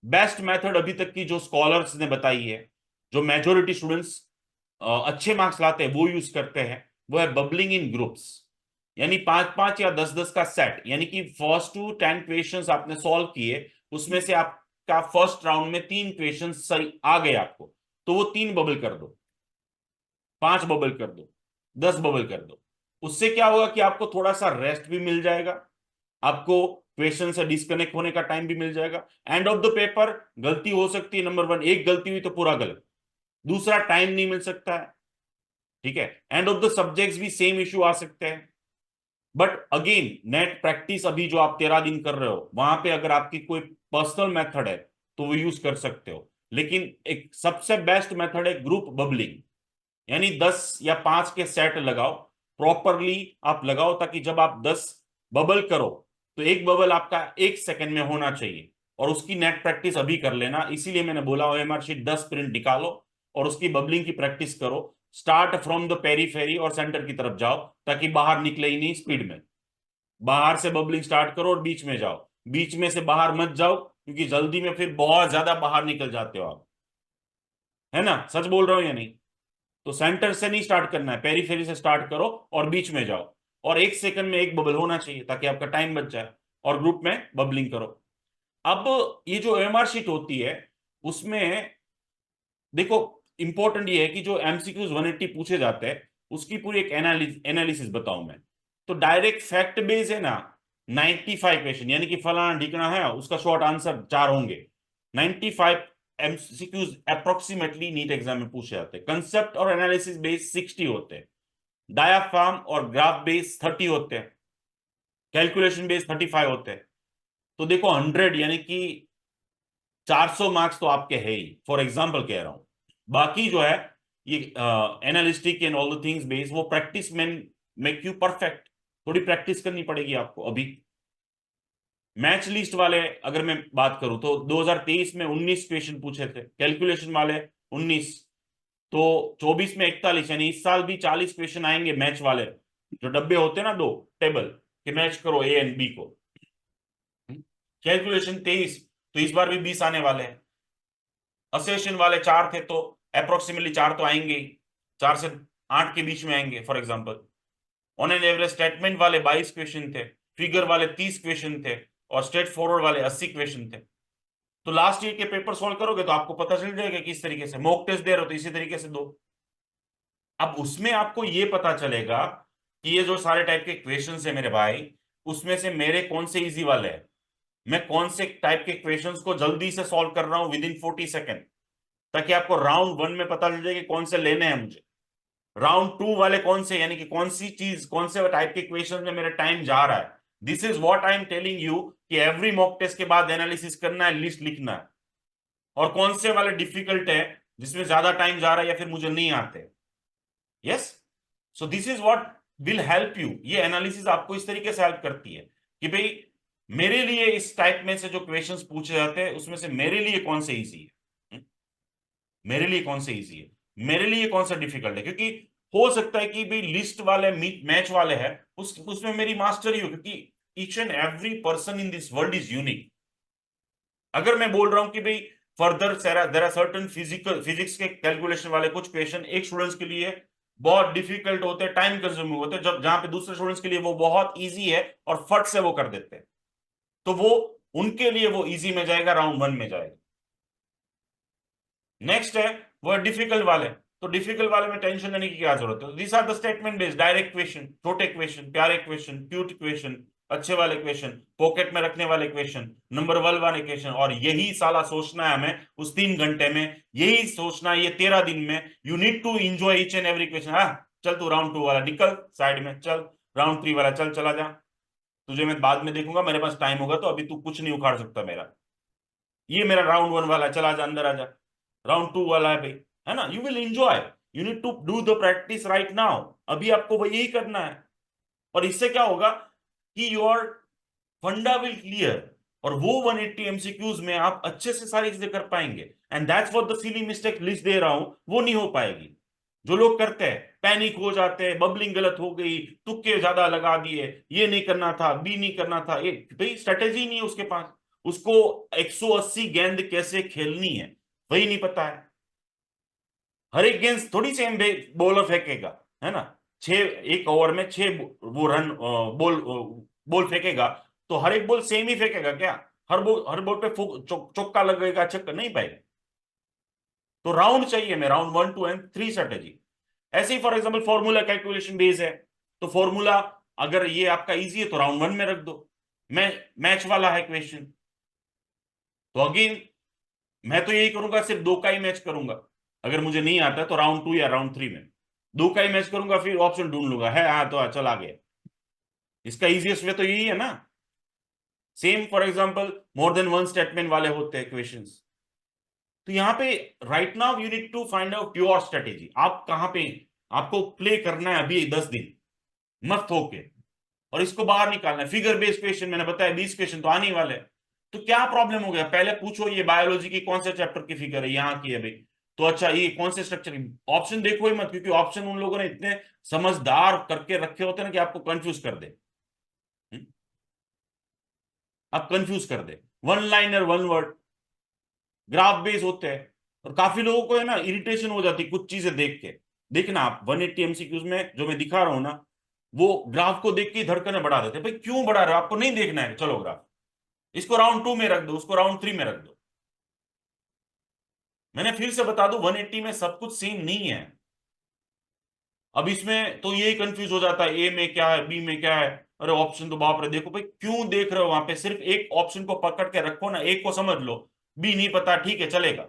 Speaker 1: बेस्ट मेथड अभी तक की जो स्कॉलर्स ने बताई है, जो मेजोरिटी स्टूडेंट्स अच्छे मार्क्स लाते हैं वो यूज करते हैं, वो है बबलिंग इन ग्रुप्स। यानी 5 5 या 10 10 का सेट, यानी कि फर्स्ट टू 10 क्वेश्चंस आपने सॉल्व किए, उसमें से आपका फर्स्ट राउंड में 3 क्वेश्चन सही आ गए आपको, तो वो 3 बबल कर दो, 5 बबल कर दो, 10 बबल कर दो। उससे क्या होगा कि आपको थोड़ा सा रेस्ट भी मिल जाएगा, आपको क्वेश्चन से डिस्कनेक्ट होने का टाइम भी मिल जाएगा। एंड ऑफ द पेपर गलती हो सकती है, नंबर 1 एक गलती हुई तो पूरा गलत, दूसरा टाइम नहीं मिल सकता है, ठीक है। एंड ऑफ द सब्जेक्ट्स भी सेम इश्यू आ सकते हैं। बट अगेन नेट प्रैक्टिस अभी जो आप 13 दिन कर रहे हो, वहां पे अगर आपकी कोई पर्सनल मेथड है तो वो यूज कर सकते हो। लेकिन एक सबसे बेस्ट मेथड है ग्रुप बबलिंग। यानी 10 या 5 के सेट लगाओ, प्रॉपरली आप लगाओ, ताकि जब आप 10 बबल करो तो एक बबल आपका 1 सेकंड में होना चाहिए। और उसकी नेट प्रैक्टिस अभी कर लेना, इसीलिए मैंने बोला ओएमआर शीट 10 प्रिंट निकालो और उसकी बबलिंग की प्रैक्टिस करो। स्टार्ट फ्रॉम द पेरीफेरी और सेंटर की तरफ जाओ, ताकि बाहर निकले ही नहीं स्पीड में। बाहर से बबलिंग स्टार्ट करो और बीच में जाओ, बीच में से बाहर मत जाओ, क्योंकि जल्दी में फिर बहुत ज्यादा बाहर निकल जाते हो आप। है ना, सच बोल रहा हूं या नहीं? तो सेंटर से नहीं स्टार्ट करना है, पेरीफेरी से स्टार्ट करो और बीच में जाओ। और 1 सेकंड में एक बबल होना चाहिए ताकि आपका टाइम बच जाए, और ग्रुप में बबलिंग करो। अब ये जो एमआर शीट होती है उसमें देखो, इंपॉर्टेंट ये है कि जो एमसीक्यूज 180 पूछे जाते हैं उसकी पूरी एक एनालिसिस बताऊं मैं। तो डायरेक्ट फैक्ट बेस है ना, 95 क्वेश्चन, यानी कि फलाना ढिकना है उसका शॉर्ट आंसर 4 होंगे। 95 एमसीक्यूज अप्रोक्सीमेटली नीट एग्जाम में पूछे जाते हैं। कंसेप्ट और एनालिसिस बेस 60 होते हैं, डायाफ्राम और ग्राफ बेस 30 होते हैं, कैलकुलेशन बेस 35 होते हैं। तो देखो 100 यानी कि 400 मार्क्स तो आपके है ही, फॉर एग्जाम्पल कह रहा हूं। बाकी जो है ये analytic and all the things base, वो प्रैक्टिस में मेक यू परफेक्ट। थोड़ी प्रैक्टिस करनी पड़ेगी आपको अभी। मैच लिस्ट वाले अगर मैं बात करूं तो 2023 में 19 क्वेश्चन पूछे थे, कैलकुलेशन वाले 19, तो 24 में 41, यानी इस साल भी 40 क्वेश्चन आएंगे मैच वाले, जो डब्बे होते हैं ना, 2 टेबल, कि मैच करो ए एंड बी को। कैलकुलेशन 23, तो इस बार भी 20 आने वाले हैं। असेशन वाले 4 थे तो अप्रोक्सीमेटली 4 तो आएंगे ही, 4 से 8 के बीच में आएंगे for example. On an average statement वाले 22 क्वेश्चन थे, फिगर वाले 30 क्वेश्चन थे, और स्ट्रेट फॉरवर्ड वाले 80 क्वेश्चन थे। तो लास्ट ईयर के पेपर सॉल्व करोगे तो आपको पता चल जाएगा किस तरीके से। मॉक टेस्ट दे रहे हो तो इसी तरीके से दो। अब उसमें आपको ये पता चलेगा कि ये जो सारे टाइप के क्वेश्चंस है मेरे भाई, उसमें से मेरे कौन से इजी वाले हैं, मैं कौन से टाइप के क्वेश्चंस को जल्दी से सॉल्व कर रहा हूं विद इन 40 सेकेंड, ताकि आपको राउंड 1 में पता चल जाए कि कौन से लेने हैं मुझे। राउंड 2 वाले कौन से, यानी कि कौन सी चीज, कौन से टाइप के क्वेश्चन में मेरा टाइम जा रहा है। This is what I am telling you कि एवरी मॉक टेस्ट के बाद एनालिसिस करना है, लिस्ट लिखना है। और कौन से वाले डिफिकल्ट है जिसमें ज्यादा टाइम जा रहा है या फिर मुझे नहीं आते। Yes, so this is what will help you. ये एनालिसिस आपको इस तरीके से हेल्प करती है कि भाई मेरे लिए इस टाइप में से जो क्वेश्चंस पूछे जाते हैं उसमें से मेरे लिए कौन से इजी है, मेरे लिए कौन से इजी है, मेरे लिए कौन सा डिफिकल्ट है। क्योंकि हो सकता है कि भाई लिस्ट वाले मैच वाले हैं उसमें मेरी मास्टरी हो, क्योंकि each and every person in this world is unique. अगर मैं बोल रहा हूं कि भाई further there are certain physics के कैलकुलेशन वाले कुछ क्वेश्चन एक स्टूडेंट्स के लिए बहुत डिफिकल्ट होते हैं, टाइम कंज्यूमिंग होते हैं, जब जहां पे दूसरे स्टूडेंट्स के लिए वो बहुत इजी है और फट से वो कर देते हैं, तो वो उनके लिए वो इजी में जाएगा, राउंड 1 में जाएगा। नेक्स्ट है वो डिफिकल्ट वाले, तो डिफिकल्ट वाले में टेंशन लेने की क्या जरूरत है। This are the statement based direct question, छोटे क्वेश्चन, प्यारे क्वेश्चन, क्यूट क्वेश्चन, अच्छे वाले क्वेश्चन, पॉकेट में रखने वाले क्वेश्चन, नंबर 1 वाले क्वेश्चन। और यही साला सोचना है हमें उस 3 घंटे में, यही सोचना है ये 13 दिन में। You need to enjoy each and every question. हाँ चल तू राउंड 2 वाला निकल साइड में, चल राउंड 3 वाला चल चला जा, तुझे मैं बाद में देखूंगा, मेरे पास टाइम होगा तो अभी तू कुछ नहीं उखाड़ सकता मेरा। ये मेरा राउंड 1 वाला, चला जा अंदर आ जा। राउंड 2 वाला है भाई, है ना। You will enjoy, you need to do the practice right now. अभी आपको वो यही करना है। और इससे क्या होगा कि योर फंडा विल क्लियर, और वो 180 एमसीक्यूज में आप अच्छे से सारी चीजें कर पाएंगे। And that's what the silly mistake list दे रहा हूं, वो नहीं हो पाएगी। जो लोग करते हैं पैनिक हो जाते हैं, बबलिंग गलत हो गई, तुक्के ज्यादा लगा दिए, ये नहीं करना था, बी नहीं करना था, ये भाई स्ट्रेटेजी नहीं है उसके पास, उसको 180 गेंद कैसे खेलनी है वही नहीं पता है। हर एक गेंद थोड़ी सेम बॉलर फेंकेगा, है ना। 6, एक ओवर में 6 वो रन बॉल बॉल फेंकेगा, तो हर एक बॉल सेम ही फेंकेगा क्या? हर बॉल पे चौका लगेगा, छक्का नहीं पाएगा। तो राउंड चाहिए मैं, राउंड 1, 2 एंड 3 स्ट्रेटेजी। ऐसे ही for example formula calculation base है, तो फॉर्मूला अगर ये आपका इजी है तो राउंड 1 में रख दो। मैं मैच वाला है क्वेश्चन, तो अगेन मैं तो यही करूंगा, सिर्फ 2 का ही मैच करूंगा। अगर मुझे नहीं आता तो राउंड 2 या राउंड 3 में 2 का ही मैच करूंगा, फिर ऑप्शन ढूंढ लूंगा, है हाँ तो चल आ गया। इसका इजीएस्ट वे तो यही है ना। Same for example more than one statement वाले होते हैं क्वेश्चंस। तो यहाँ पे right now you need to find out your strategy. आप कहां पे, आपको प्ले करना है अभी 10 दिन मत होके, और इसको बाहर निकालना है। फिगर बेस्ड क्वेश्चन मैंने बताया 20 क्वेश्चन तो आने ही वाले हैं। तो क्या प्रॉब्लम हो गया, पहले पूछो ये बायोलॉजी की कौन से चैप्टर की फिगर है, यहाँ की है भाई, तो अच्छा ये कौन से स्ट्रक्चर की। ऑप्शन देखो ही मत, क्योंकि ऑप्शन उन लोगों ने इतने समझदार करके रखे होते हैं ना कि आपको कंफ्यूज कर दे। हम्म? आप कंफ्यूज कर दे। One liner, one word, graph base होते हैं, और काफी लोगों को है ना इरिटेशन हो जाती है कुछ चीजें देख के। देखना आप 180 एमसीक्यूज में जो मैं दिखा रहा हूं ना, वो ग्राफ को देख के धड़कने बढ़ा देते हैं। भाई क्यों बढ़ा रहे हो, आपको नहीं देखना है, चलो ग्राफ इसको राउंड 2 में रख दो, उसको राउंड 3 में रख दो। मैंने फिर से बता दूं 180 में सब कुछ सेम नहीं है। अब इसमें तो यही कंफ्यूज हो जाता है, ए में क्या है, बी में क्या है, अरे ऑप्शन तो बाप रे। देखो भाई क्यों देख रहे हो वहां पे, सिर्फ एक ऑप्शन को पकड़ के रखो ना, एक को समझ लो, बी नहीं पता ठीक है चलेगा।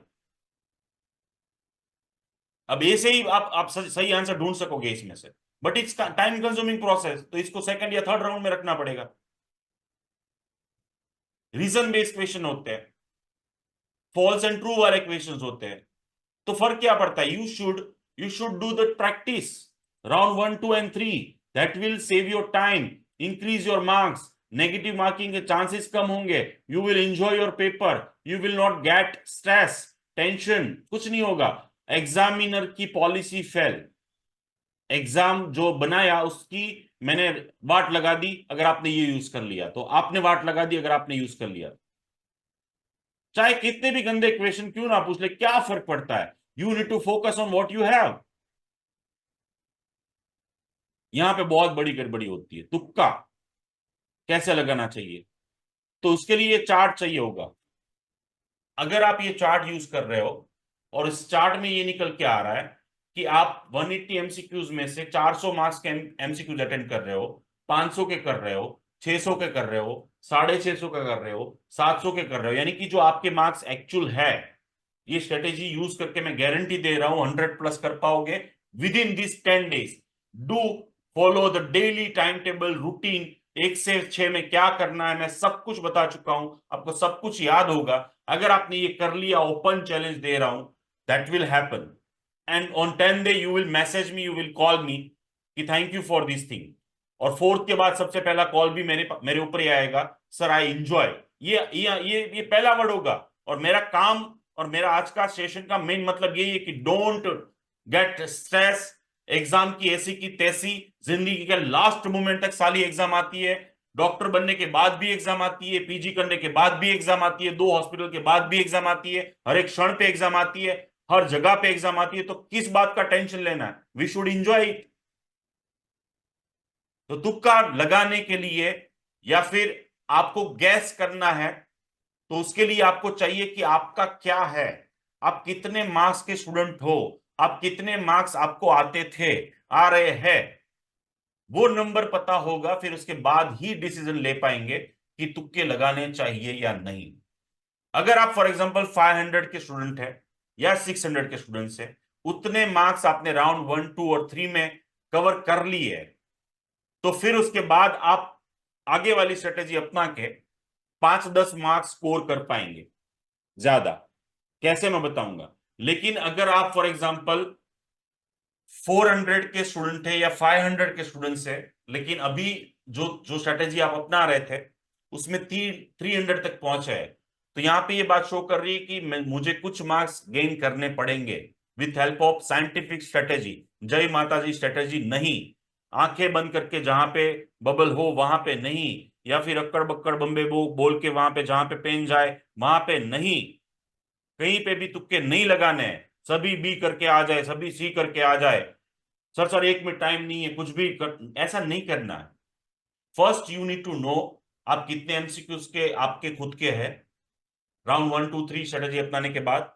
Speaker 1: अब ए से ही आप सही आंसर ढूंढ सकोगे इसमें से, but it's time consuming process, तो इसको सेकंड या थर्ड राउंड में रखना पड़ेगा। रीजन बेस्ड क्वेश्चन होते हैं, फॉल्स एंड ट्रू वाले क्वेश्चंस होते हैं। तो फर्क क्या पड़ता है, you should do the practice round 1, 2 and 3। That will save your time, increase your marks, negative marking के चांसेस कम होंगे, you will enjoy your paper, you will not gate stress, tension, कुछ नहीं होगा। एग्जामिनर की पॉलिसी फेल, एग्जाम जो बनाया उसकी मैंने वाट लगा दी अगर आपने ये यूज कर लिया, तो आपने वाट लगा दी अगर आपने यूज कर लिया। चाहे कितने भी गंदे इक्वेशन क्यों ना पूछ ले, क्या फर्क पड़ता है? You need to focus on what you have. यहां पे बहुत बड़ी गड़बड़ी होती है। तुक्का कैसे लगाना चाहिए, तो उसके लिए चार्ट चाहिए होगा। अगर आप ये चार्ट यूज कर रहे हो और इस चार्ट में ये निकल के आ रहा है कि आप 180 एमसीक्यूज में से 400 मार्क्स के एमसीक्यूज अटेंड कर रहे हो, 500 के कर रहे हो, 600 के कर रहे हो, 650 के कर रहे हो, 700 के कर रहे हो, यानी कि जो आपके मार्क्स एक्चुअल है, ये स्ट्रेटेजी यूज करके मैं गारंटी दे रहा हूं 100 प्लस कर पाओगे with in this 10 days. Do follow the daily time table routine. 1 से 6 में क्या करना है मैं सब कुछ बता चुका हूं, आपको सब कुछ याद होगा। अगर आपने ये कर लिया, ओपन चैलेंज दे रहा हूं, that will happen. And on 10 day you will message me, you will call me कि thank you for this thing. और फोर्थ के बाद सबसे पहला कॉल भी मेरे मेरे ऊपर ही आएगा, सर आई एंजॉय। ये पहला वर्ड होगा। और मेरा काम और मेरा आज का सेशन का मेन मतलब यही है कि डोंट गेट स्ट्रेस। एग्जाम की ऐसी की तैसी, जिंदगी के लास्ट मोमेंट तक साली एग्जाम आती है। डॉक्टर बनने के बाद भी एग्जाम आती है, पीजी करने के बाद भी एग्जाम आती है, 2 हॉस्पिटल के बाद भी एग्जाम आती है, हर एक क्षण पे एग्जाम आती है, हर जगह पे एग्जाम आती है। तो किस बात का टेंशन लेना है? We should enjoy it. तो तुक्का लगाने के लिए या फिर आपको गैस करना है, तो उसके लिए आपको चाहिए कि आपका क्या है, आप कितने मार्क्स के स्टूडेंट हो, आप कितने मार्क्स आपको आते थे, आ रहे हैं, वो नंबर पता होगा। फिर उसके बाद ही डिसीजन ले पाएंगे कि तुक्के लगाने चाहिए या नहीं। अगर आप फॉर एग्जांपल 500 के स्टूडेंट है या 600 के स्टूडेंट है, उतने मार्क्स आपने राउंड 1, 2 और 3 में कवर कर लिए है, तो फिर उसके बाद आप आगे वाली स्ट्रेटेजी अपना के 5-10 मार्क्स स्कोर कर पाएंगे ज्यादा। कैसे मैं बताऊंगा। लेकिन अगर आप फॉर एग्जांपल 400 के स्टूडेंट है या 500 के स्टूडेंट्स है, लेकिन अभी जो जो स्ट्रेटेजी आप अपना रहे थे उसमें 300 तक पहुंचे है, तो यहां पे ये बात शो कर रही है कि मुझे कुछ मार्क्स गेन करने पड़ेंगे with help of scientific strategy. जय माता जी स्ट्रेटेजी नहीं, आंखें बंद करके जहां पे बबल हो वहां पे नहीं, या फिर अक्कड़ बक्कड़ बम्बे बोल के वहां पे जहां पे पेन जाए वहां पे नहीं। कहीं पे भी तुक्के नहीं लगाने हैं। सभी बी करके आ जाए, सभी सी करके आ जाए, सर 1 मिनट टाइम नहीं है, कुछ भी ऐसा नहीं करना है। First you need to know आप कितने एमसीक्यूज के आपके खुद के हैं राउंड 1, 2, 3 स्ट्रेटेजी अपनाने के बाद।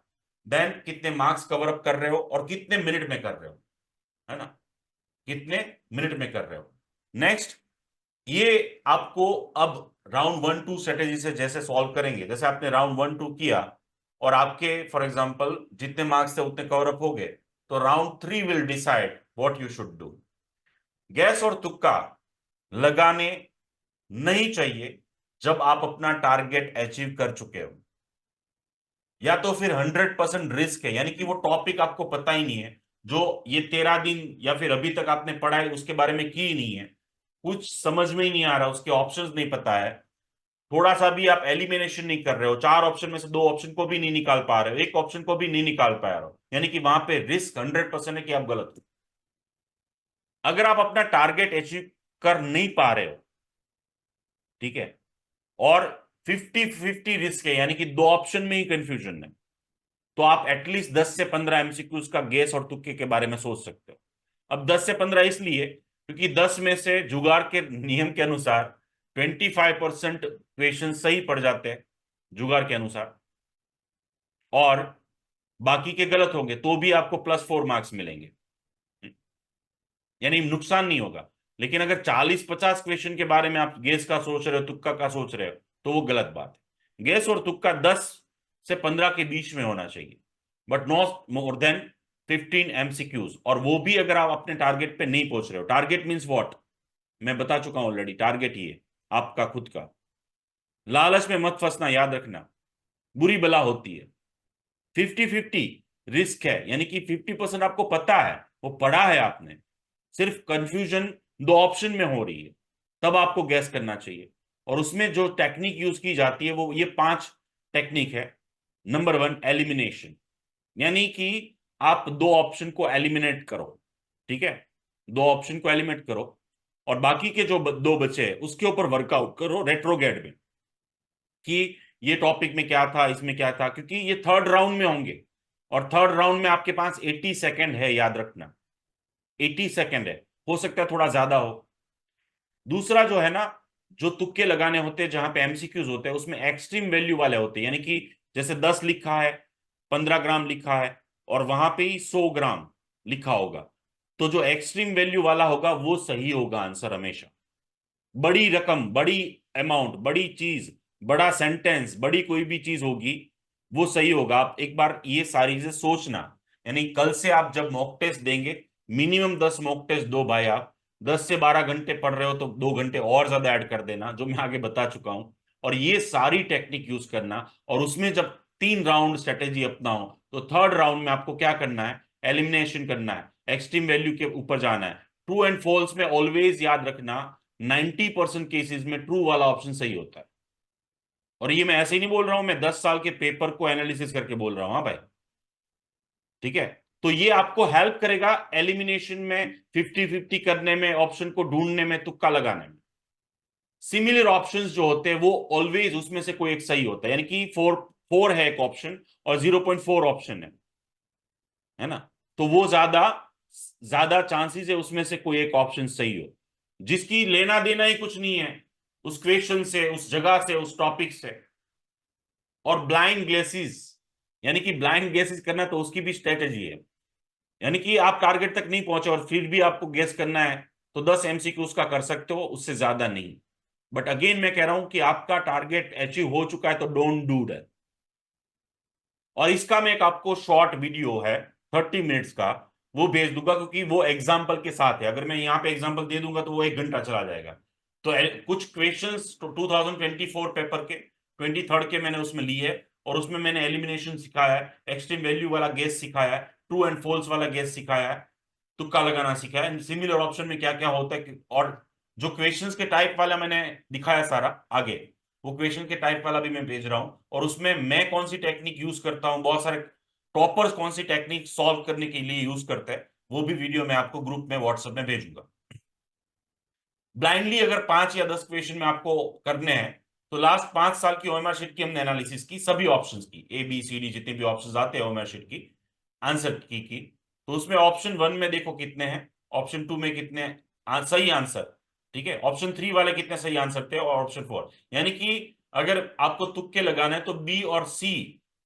Speaker 1: देन कितने मार्क्स कवर अप कर रहे हो और कितने मिनट में कर रहे हो, है ना, कितने मिनट में कर रहे हो। नेक्स्ट, ये आपको अब राउंड 1, 2 स्ट्रेटेजी से जैसे सॉल्व करेंगे, जैसे आपने राउंड 1, 2 किया और आपके फॉर एग्जांपल जितने मार्क्स थे उतने कवर अप हो गए, तो round 3 will decide what you should do. Gas और तुक्का लगाने नहीं चाहिए जब आप अपना टारगेट अचीव कर चुके हो, या तो फिर 100% रिस्क है, यानी कि वो टॉपिक आपको पता ही नहीं है, जो ये 13 दिन या फिर अभी तक आपने पढ़ाई उसके बारे में की ही नहीं है, कुछ समझ में ही नहीं आ रहा, उसके ऑप्शंस नहीं पता है, थोड़ा सा भी आप एलिमिनेशन नहीं कर रहे हो, 4 ऑप्शन में से 2 ऑप्शन को भी नहीं निकाल पा रहे हो, एक ऑप्शन को भी नहीं निकाल पा रहे हो, यानी कि वहां पे रिस्क 100% है कि आप गलत हो। अगर आप अपना टारगेट अचीव कर नहीं पा रहे हो, ठीक है, और 50-50 रिस्क है, यानी कि 2 ऑप्शन में ही कंफ्यूजन है, तो आप एटलीस्ट 10 से 15 एमसीक्यूज का गेस और तुक्के के बारे में सोच सकते हो। अब 10 से 15 इसलिए क्योंकि 10 में से जुगाड़ के नियम के अनुसार 25% क्वेश्चन सही पड़ जाते हैं जुगाड़ के अनुसार, और बाकी के गलत होंगे तो भी आपको +4 मार्क्स मिलेंगे, यानी नुकसान नहीं होगा। लेकिन अगर 40-50 क्वेश्चन के बारे में आप गेस का सोच रहे हो, तुक्का का सोच रहे हो, तो वो गलत बात है। गेस और तुक्का 10 से 15 के बीच में होना चाहिए, but not more than 15 MCQs, और वो भी अगर आप अपने टारगेट पे नहीं पहुंच रहे हो। टारगेट मीन्स व्हाट, मैं बता चुका हूं ऑलरेडी, टारगेट ही है आपका खुद का। लालच में मत फंसना, याद रखना, बुरी बला होती है। 50-50 रिस्क है, यानी कि 50% आपको पता है, वो पढ़ा है आपने, सिर्फ कंफ्यूजन 2 ऑप्शन में हो रही है, तब आपको गैस करना चाहिए। और उसमें जो टेक्निक यूज की जाती है वो ये 5 टेक्निक है। नंबर 1 एलिमिनेशन, यानी कि आप 2 ऑप्शन को एलिमिनेट करो, ठीक है, 2 ऑप्शन को एलिमिनेट करो, और बाकी के जो दो बचे हैं उसके ऊपर वर्कआउट करो रेट्रोगेड में, कि ये टॉपिक में क्या था, इसमें क्या था, क्योंकि ये थर्ड राउंड में होंगे। और थर्ड राउंड में आपके पास 80 सेकेंड है, याद रखना 80 सेकेंड है, हो सकता है थोड़ा ज्यादा हो। दूसरा जो है ना, जो तुक्के लगाने होते हैं जहां पे एमसीक्यूज होते हैं उसमें एक्सट्रीम वैल्यू वाले होते हैं, यानी कि जैसे 10 लिखा है, 15 ग्राम लिखा है, और वहां पे ही 100 ग्राम लिखा होगा, तो जो एक्सट्रीम वैल्यू वाला होगा वो सही होगा आंसर हमेशा। बड़ी रकम, बड़ी अमाउंट, बड़ी चीज, बड़ा सेंटेंस, बड़ी कोई भी चीज होगी वो सही होगा। आप एक बार ये सारी चीजें सोचना, यानी कल से आप जब मॉक टेस्ट देंगे, मिनिमम 10 मॉक टेस्ट दो भाई। आप 10 से 12 घंटे पढ़ रहे हो तो 2 घंटे और ज्यादा ऐड कर देना, जो मैं आगे बता चुका हूं। और ये सारी टेक्निक यूज करना, और उसमें जब 3 राउंड स्ट्रेटेजी अपनाओ तो थर्ड राउंड में आपको क्या करना है, एलिमिनेशन करना है, एक्सट्रीम वैल्यू के ऊपर जाना है। ट्रू एंड फॉल्स में ऑलवेज याद रखना 90% केसेस में ट्रू वाला ऑप्शन सही होता है। और ये मैं ऐसे ही नहीं बोल रहा हूं, मैं 10 साल के पेपर को एनालिसिस करके बोल रहा हूं, हाँ भाई, ठीक है। तो ये आपको हेल्प करेगा एलिमिनेशन में, 50-50 करने में, ऑप्शन को ढूंढने में, तुक्का लगाने में। सिमिलर ऑप्शंस जो होते हैं वो ऑलवेज उसमें से कोई एक सही होता है, यानी कि फोर फोर है एक ऑप्शन और 0.4 ऑप्शन है ना, तो वो ज्यादा ज्यादा चांसेस है उसमें से कोई एक ऑप्शन सही हो, जिसकी लेना देना ही कुछ नहीं है उस क्वेश्चन से, उस जगह से, उस टॉपिक से। और ब्लाइंड गेसेस, यानी कि ब्लाइंड गेसेस करना तो उसकी भी स्ट्रेटेजी है, यानी कि आप टारगेट तक नहीं पहुंचे और फिर भी आपको गेस करना है, तो 10 एमसीक्यूज का कर सकते हो, उससे ज्यादा नहीं। बट अगेन मैं कह रहा हूं कि आपका टारगेट अचीव हो चुका है तो डोंट डू दैट। और इसका मैं एक आपको शॉर्ट वीडियो है 30 मिनट्स का, वो भेज दूंगा, क्योंकि वो एग्जाम्पल के साथ है। अगर मैं यहाँ पे एग्जाम्पल दे दूंगा तो वो 1 घंटा चला जाएगा। तो कुछ क्वेश्चंस 2024 पेपर के 23rd के मैंने उसमें ली है, और उसमें मैंने एलिमिनेशन सिखाया है, एक्सट्रीम वैल्यू वाला गेस सिखाया है, ट्रू एंड फॉल्स वाला गेस सिखाया है, तुक्का लगाना सिखाया है, सिमिलर ऑप्शन में क्या क्या होता है, और जो क्वेश्चंस के टाइप वाला मैंने दिखाया सारा आगे, वो क्वेश्चन के टाइप वाला भी मैं भेज रहा हूं, और उसमें मैं कौन सी टेक्निक यूज करता हूं, बहुत सारे टॉपर्स कौन सी टेक्निक सॉल्व करने के लिए यूज करते हैं, वो भी वीडियो मैं आपको ग्रुप में व्हाट्सएप में भेजूंगा। ब्लाइंडली अगर 5 या 10 क्वेश्चन में आपको करने हैं, तो लास्ट 5 साल की ओएमआर शीट की हमने एनालिसिस की, सभी ऑप्शंस की, ए बी सी डी जितने भी ऑप्शंस आते हैं ओएमआर शीट की, आंसर की। तो उसमें ऑप्शन 1 में देखो कितने हैं, ऑप्शन 2 में कितने सही आंसर, ठीक है, ऑप्शन 3 वाले कितने सही आंसर थे, और ऑप्शन 4, यानी कि अगर आपको तुक्के लगाना है तो बी और सी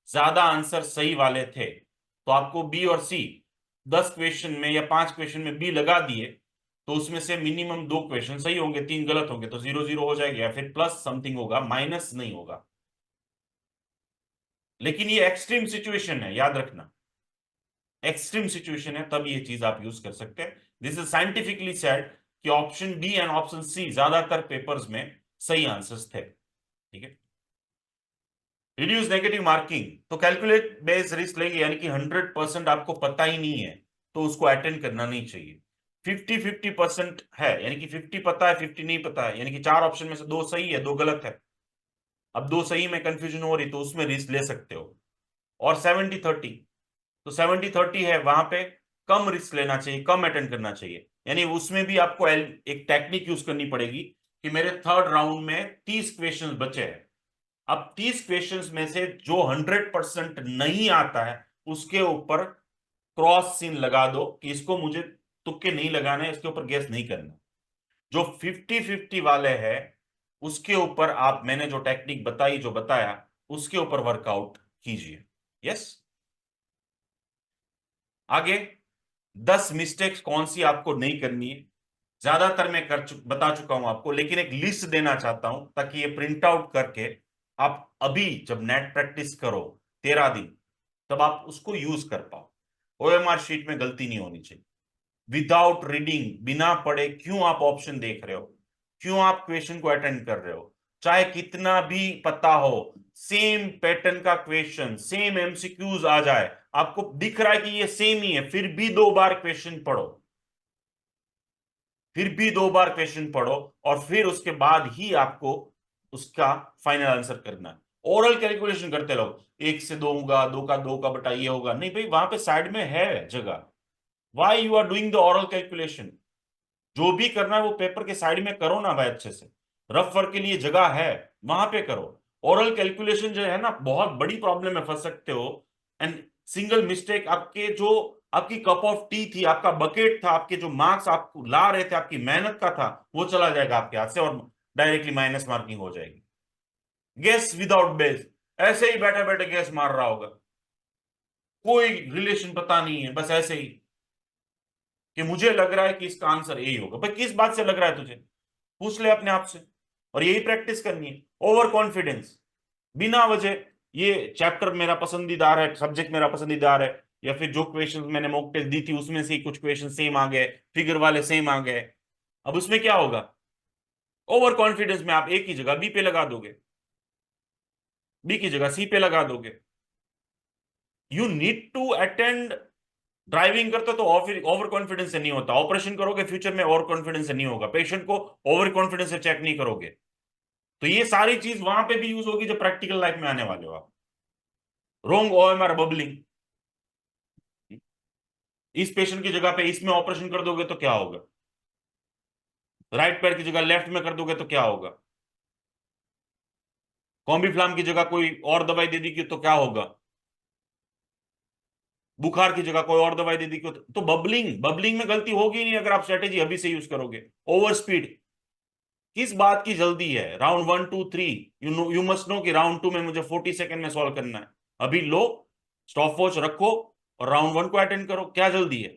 Speaker 1: ज्यादा आंसर सही वाले थे, तो आपको बी और सी 10 क्वेश्चन में या 5 क्वेश्चन में बी लगा दिए, तो उसमें से मिनिमम 2 क्वेश्चन सही होंगे, 3 गलत होंगे, तो 0-0 हो जाएगा, या फिर प्लस समथिंग होगा, माइनस नहीं होगा। लेकिन ये एक्सट्रीम सिचुएशन है, याद रखना, एक्सट्रीम सिचुएशन है, तब ये चीज आप यूज कर सकते हैं। दिस इज साइंटिफिकली सेड कि option B and option C ज्यादातर पेपर्स में सही आंसर्स थे, ठीक है। रिड्यूस नेगेटिव मार्किंग, तो कैलकुलेट बेस्ड रिस्क लेंगे, यानी कि 100% आपको पता ही नहीं है तो उसको अटेंड करना नहीं चाहिए। 50-50% है, यानी कि 50 पता है 50 नहीं पता है, यानी कि 4 ऑप्शन में से 2 सही है 2 गलत है। अब 2 सही में कंफ्यूजन हो रही तो उसमें रिस्क ले सकते हो। और 70-30, तो 70-30 है, वहां पे कम रिस्क लेना चाहिए, कम अटेंड करना चाहिए, यानी उसमें भी आपको एक टेक्निक यूज करनी पड़ेगी कि मेरे थर्ड राउंड में 30 क्वेश्चन बचे हैं। अब 30 क्वेश्चंस में से जो 100% नहीं आता है उसके ऊपर क्रॉस सीन लगा दो कि इसको मुझे तुक्के नहीं लगाना है, इसके ऊपर गेस नहीं करना। जो 50-50 वाले हैं उसके ऊपर आप, मैंने जो टेक्निक बताई, जो बताया, उसके ऊपर वर्कआउट कीजिए। यस। आगे 10 मिस्टेक्स कौन सी आपको नहीं करनी है, ज्यादातर मैं बता चुका हूं आपको, लेकिन एक लिस्ट देना चाहता हूं ताकि ये प्रिंट आउट करके आप अभी जब नेट प्रैक्टिस करो 13 दिन, तब आप उसको यूज कर पाओ। ओएमआर शीट में गलती नहीं होनी चाहिए। विदाउट रीडिंग, बिना पढ़े क्यों आप ऑप्शन देख रहे हो, क्यों आप क्वेश्चन को अटेंड कर रहे हो, चाहे कितना भी पता हो, सेम पैटर्न का क्वेश्चन, सेम एमसीक्यूज आ जाए, आपको दिख रहा है कि ये सेम ही है, फिर भी 2 बार क्वेश्चन पढ़ो, फिर भी 2 बार क्वेश्चन पढ़ो, और फिर उसके बाद ही आपको उसका फाइनल आंसर करना है। ओरल कैलकुलेशन करते रहो, 1 से 2 होगा, 2 का 2 का बटा ये होगा, नहीं भाई, वहां पे साइड में है जगह। Why you are doing the oral calculation? जो भी करना है वो पेपर के साइड में करो ना भाई, अच्छे से। रफ वर्क के लिए जगह है, वहां पे करो। ओरल कैलकुलेशन जो है ना, बहुत बड़ी प्रॉब्लम में फंस सकते हो। एंड सिंगल मिस्टेक, आपके जो आपकी कप ऑफ टी थी, आपका बकेट था, आपके जो मार्क्स आप ला रहे थे, आपकी मेहनत का था, वो चला जाएगा आपके हाथ से और डायरेक्टली माइनस मार्किंग हो जाएगी। गेस विदाउट बेस, ऐसे ही बैठे बैठे गेस मार रहा होगा, कोई रिलेशन पता नहीं है, बस ऐसे ही कि मुझे लग रहा है कि इसका आंसर यही होगा। भाई किस बात से लग रहा है तुझे, पूछ ले अपने आप से। और यही प्रैक्टिस करनी है, ओवर कॉन्फिडेंस, बिना वजह। ये चैप्टर मेरा पसंदीदार है, सब्जेक्ट मेरा पसंदीदार है, या फिर जो क्वेश्चंस मैंने मॉक टेस्ट दी थी उसमें से ही कुछ क्वेश्चन सेम आ गए, फिगर वाले सेम आ गए। अब उसमें क्या होगा, ओवर कॉन्फिडेंस में आप एक की जगह बी पे लगा दोगे, बी की जगह सी पे लगा दोगे। You need to attend. Driving करते हो तो ओवर कॉन्फिडेंस से नहीं होता, ऑपरेशन करोगे फ्यूचर में ओवर कॉन्फिडेंस से नहीं होगा, पेशेंट को ओवर कॉन्फिडेंस से चेक नहीं करोगे। तो ये सारी चीज वहां पे भी यूज होगी जो प्रैक्टिकल लाइफ में आने वाले हो आप। रोंग ओएमआर बबलिंग, इस पेशेंट की जगह पे इसमें ऑपरेशन कर दोगे तो क्या होगा, राइट पैर की जगह लेफ्ट में कर दोगे तो क्या होगा, कॉम्बीफ्लाम की जगह कोई और दवाई दे दी कि तो क्या होगा, बुखार की जगह कोई और दवाई दे दी कि तो बबलिंग, बबलिंग में गलती होगी ही नहीं अगर आप स्ट्रेटेजी अभी से यूज करोगे। ओवर स्पीड, किस बात की जल्दी है, round 1 2 3, you know, you must know कि राउंड 2 में मुझे 40 सेकंड में सॉल्व करना है। अभी लो, स्टॉप वॉच रखो और राउंड 1 को अटेंड करो, क्या जल्दी है।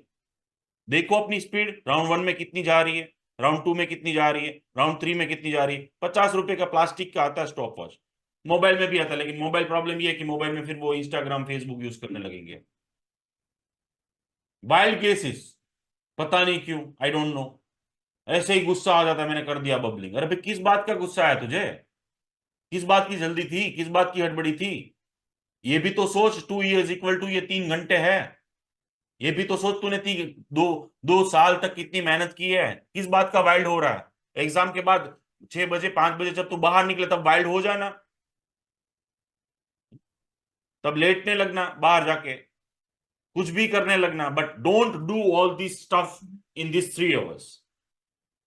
Speaker 1: देखो अपनी स्पीड राउंड 1 में कितनी जा रही है, राउंड 2 में कितनी जा रही है, राउंड 3 में कितनी जा रही है। 50 रुपए का प्लास्टिक का आता है स्टॉप वॉच, मोबाइल में भी आता है, लेकिन मोबाइल प्रॉब्लम ये है कि मोबाइल में फिर वो इंस्टाग्राम फेसबुक यूज करने लगेंगे। वाइल्ड केसेस, पता नहीं क्यों, आई डोंट नो, ऐसे ही गुस्सा आ जाता है, मैंने कर दिया बबलिंग। अरे भाई किस बात का गुस्सा है तुझे, किस बात की जल्दी थी, किस बात की हड़बड़ी थी। ये भी तो सोच, 2 years इक्वल टू ये 3 घंटे है। ये भी तो सोच, तूने 2 साल तक कितनी मेहनत की है, किस बात का वाइल्ड हो रहा है। एग्जाम के बाद 6 बजे 5 बजे जब तू बाहर निकले तब वाइल्ड हो जाना, तब लेटने लगना बाहर जाके, कुछ भी करने लगना, but don't do all this stuff in this 3 hours।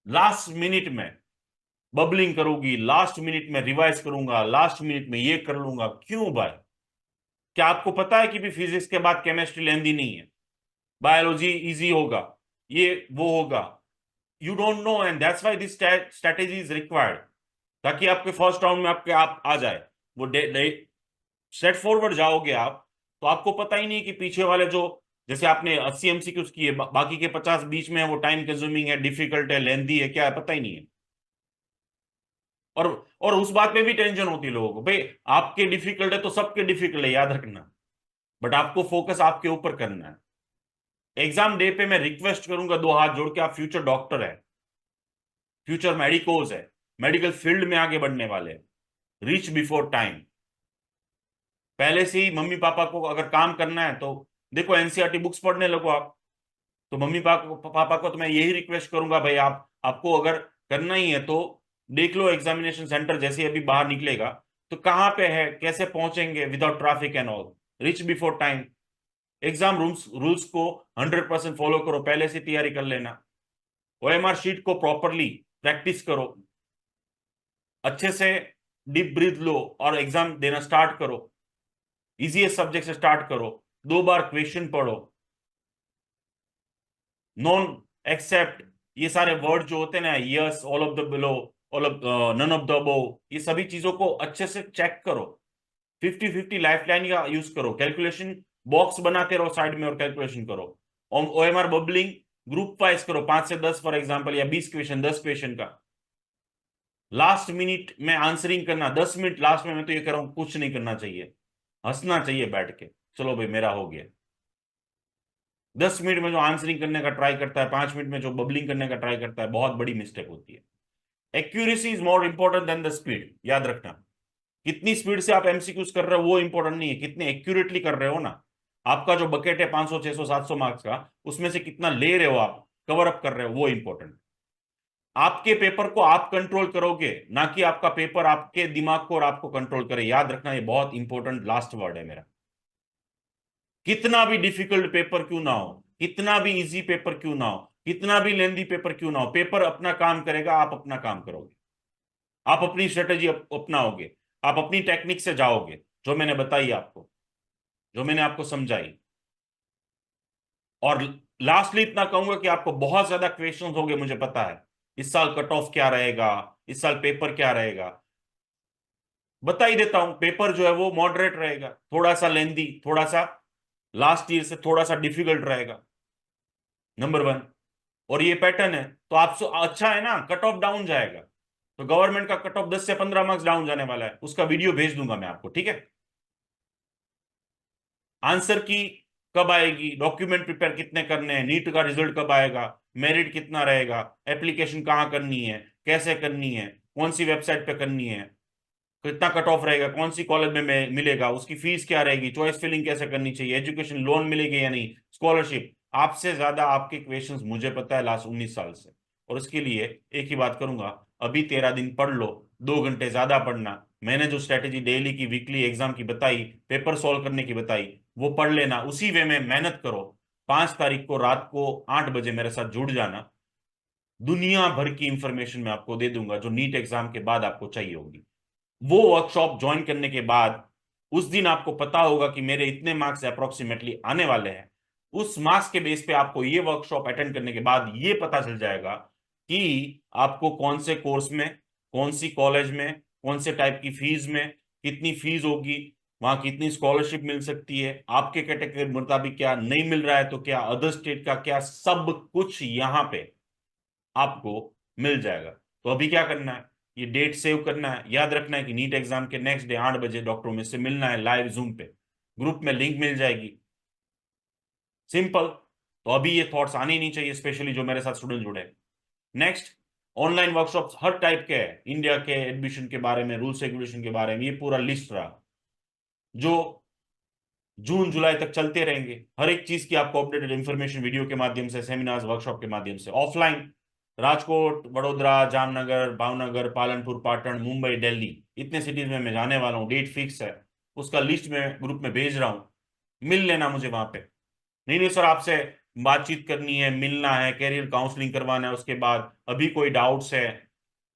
Speaker 1: Last minute में बबलिंग करोगी, लास्ट मिनट में रिवाइज करूंगा, लास्ट मिनट में ये कर लूंगा, क्यों भाई। क्या आपको पता है कि भी फिजिक्स के बाद केमिस्ट्री लेंदी नहीं है, बायोलॉजी इजी होगा, ये वो होगा। You don't know and that's why this strategy is required, ताकि आपके फर्स्ट राउंड में आपके आप आ जाए वो स्ट्रेट फॉरवर्ड जाओगे आप। तो आपको पता ही नहीं कि पीछे वाले जो, जैसे आपने 80 MCQs किए, बाकी के 50 बीच में है, वो टाइम कंज्यूमिंग है, डिफिकल्ट है, लेंदी है, क्या है पता ही नहीं है। और और उस बात पे भी टेंशन होती है लोगों को, भाई आपके डिफिकल्ट है तो सबके डिफिकल्ट है, याद रखना। बट आपको फोकस आपके ऊपर करना है। एग्जाम डे पे मैं रिक्वेस्ट करूंगा 2 हाथ जोड़ के, आप फ्यूचर डॉक्टर है, फ्यूचर मेडिकोज है, मेडिकल फील्ड में आगे बढ़ने वाले, रीच बिफोर टाइम। पहले से ही मम्मी पापा को अगर काम करना है तो देखो एनसीईआरटी बुक्स पढ़ने लगो आप। तो मम्मी पापा को तो मैं यही रिक्वेस्ट करूंगा, भाई आपको अगर करना ही है तो देख लो एग्जामिनेशन सेंटर जैसे अभी बाहर निकलेगा तो कहाँ पे है, कैसे पहुंचेंगे without traffic and all, rich before time. Exam rules rules को 100% फॉलो करो, पहले से तैयारी कर लेना। ओएमआर शीट को प्रॉपरली प्रैक्टिस करो, अच्छे से डीप ब्रीथ लो और एग्जाम देना स्टार्ट करो। इजीएस्ट सब्जेक्ट से स्टार्ट करो, 2 बार क्वेश्चन पढ़ो। नॉन, एक्सेप्ट, ये सारे वर्ड जो होते हैं ना, yes, all of the below, all of, none of the above, ये सभी चीजों को अच्छे से चेक करो। 50-50 लाइफ लाइन का यूज करो, कैलकुलेशन बॉक्स बनाते रहो साइड में और कैलकुलेशन करो। ओएमआर बबलिंग ग्रुप वाइज करो, 5 से 10 फॉर एग्जाम्पल, या 20 क्वेश्चन 10 क्वेश्चन का। लास्ट मिनट में आंसरिंग करना, 10 मिनट लास्ट में, मैं तो ये कह रहा हूं कुछ नहीं करना चाहिए, हंसना चाहिए बैठ के, चलो भाई मेरा हो गया। 10 मिनट में जो आंसरिंग करने का ट्राई करता है, 5 मिनट में जो बबलिंग करने का ट्राई करता है, बहुत बड़ी मिस्टेक होती है। Accuracy is more important than the speed, याद रखना। कितनी स्पीड से आप एमसीक्यूज कर रहे हो वो इंपॉर्टेंट नहीं है, कितने एक्यूरेटली कर रहे हो ना। आपका जो बकेट है 500 600 700 मार्क्स का, उसमें से कितना ले रहे हो आप, कवर अप कर रहे हो, वो इंपॉर्टेंट। आपके पेपर को आप कंट्रोल करोगे, ना कि आपका पेपर आपके दिमाग को और आपको कंट्रोल करे, याद रखना, ये बहुत इंपॉर्टेंट लास्ट वर्ड है मेरा। कितना भी डिफिकल्ट पेपर क्यों ना हो, कितना भी इजी पेपर क्यों ना हो, कितना भी लेंदी पेपर क्यों ना हो, पेपर अपना काम करेगा, आप अपना काम करोगे, आप अपनी स्ट्रेटेजी अपनाओगे, आप अपनी टेक्निक से जाओगे, जो मैंने बताई आपको, जो मैंने आपको समझाई। और लास्टली इतना कहूंगा कि आपको बहुत ज्यादा क्वेश्चंस होंगे, मुझे पता है। इस साल कट ऑफ क्या रहेगा, इस साल पेपर क्या रहेगा, बता ही देता हूं। पेपर जो है वो मॉडरेट रहेगा, थोड़ा सा लेंदी, थोड़ा सा लास्ट ईयर से थोड़ा सा डिफिकल्ट रहेगा, नंबर वन। और ये पैटर्न है तो आप अच्छा है ना, कट ऑफ डाउन जाएगा। तो गवर्नमेंट का कट ऑफ 10 से 15 मार्क्स डाउन जाने वाला है, उसका वीडियो भेज दूंगा मैं आपको, ठीक है। आंसर की कब आएगी, डॉक्यूमेंट प्रिपेयर कितने करने हैं, नीट का रिजल्ट कब आएगा, मेरिट कितना रहेगा, एप्लीकेशन कहाँ करनी है, कैसे करनी है, कौन सी वेबसाइट पे करनी है, कितना कट ऑफ रहेगा, कौन सी कॉलेज में मिलेगा, उसकी फीस क्या रहेगी, चॉइस फिलिंग कैसे करनी चाहिए, एजुकेशन लोन मिलेगी या नहीं, स्कॉलरशिप। आपसे ज्यादा आपके क्वेश्चंस मुझे पता है लास्ट 19 साल से। और उसके लिए एक ही बात करूंगा, अभी 13 दिन पढ़ लो, 2 घंटे ज्यादा पढ़ना। मैंने जो स्ट्रेटेजी डेली की, वीकली एग्जाम की बताई, पेपर सॉल्व करने की बताई, वो पढ़ लेना, उसी वे में मेहनत करो। 5 तारीख को रात को 8 बजे मेरे साथ जुड़ जाना। दुनिया भर की इंफॉर्मेशन मैं आपको दे दूंगा जो नीट एग्जाम के बाद आपको चाहिए होगी। वो वर्कशॉप ज्वाइन करने के बाद उस दिन आपको पता होगा कि मेरे इतने मार्क्स अप्रोक्सीमेटली आने वाले हैं। उस मार्क्स के बेस पे आपको ये वर्कशॉप अटेंड करने के बाद ये पता चल जाएगा कि आपको कौन से कोर्स में, कौन सी कॉलेज में, कौन से टाइप की फीस में, कितनी फीस होगी, वहां कितनी स्कॉलरशिप मिल सकती है, आपके कैटेगरी के मुताबिक क्या नहीं मिल रहा है तो क्या, अदर स्टेट का क्या, सब कुछ यहाँ पे आपको मिल जाएगा। तो अभी क्या करना है, ये डेट सेव करना है, याद रखना है कि नीट एग्जाम के नेक्स्ट डे 8 बजे डॉक्टर में से मिलना है लाइव जूम पे, ग्रुप में लिंक मिल जाएगी, सिंपल। तो अभी ये थॉट्स आने ही नहीं चाहिए, स्पेशली जो मेरे साथ स्टूडेंट जुड़े। नेक्स्ट, ऑनलाइन वर्कशॉप्स हर टाइप के हैं, इंडिया के एडमिशन के बारे में, रूल्स रेगुलेशन के बारे में, ये पूरा लिस्ट रहा, जो जून जुलाई तक चलते रहेंगे। हर एक चीज की आपको अपडेटेड इंफॉर्मेशन वीडियो के माध्यम से, सेमिनार्स वर्कशॉप के माध्यम से, ऑफलाइन राजकोट, वडोदरा, जामनगर, भावनगर, पालनपुर, पाटन, मुंबई, दिल्ली, इतने सिटीज में मैं जाने वाला हूँ, डेट फिक्स है। उसका लिस्ट में ग्रुप में भेज रहा हूँ, मिल लेना मुझे वहां पे। नहीं नहीं सर, आपसे बातचीत करनी है, मिलना है, कैरियर काउंसलिंग करवाना है, उसके बाद अभी कोई डाउट्स है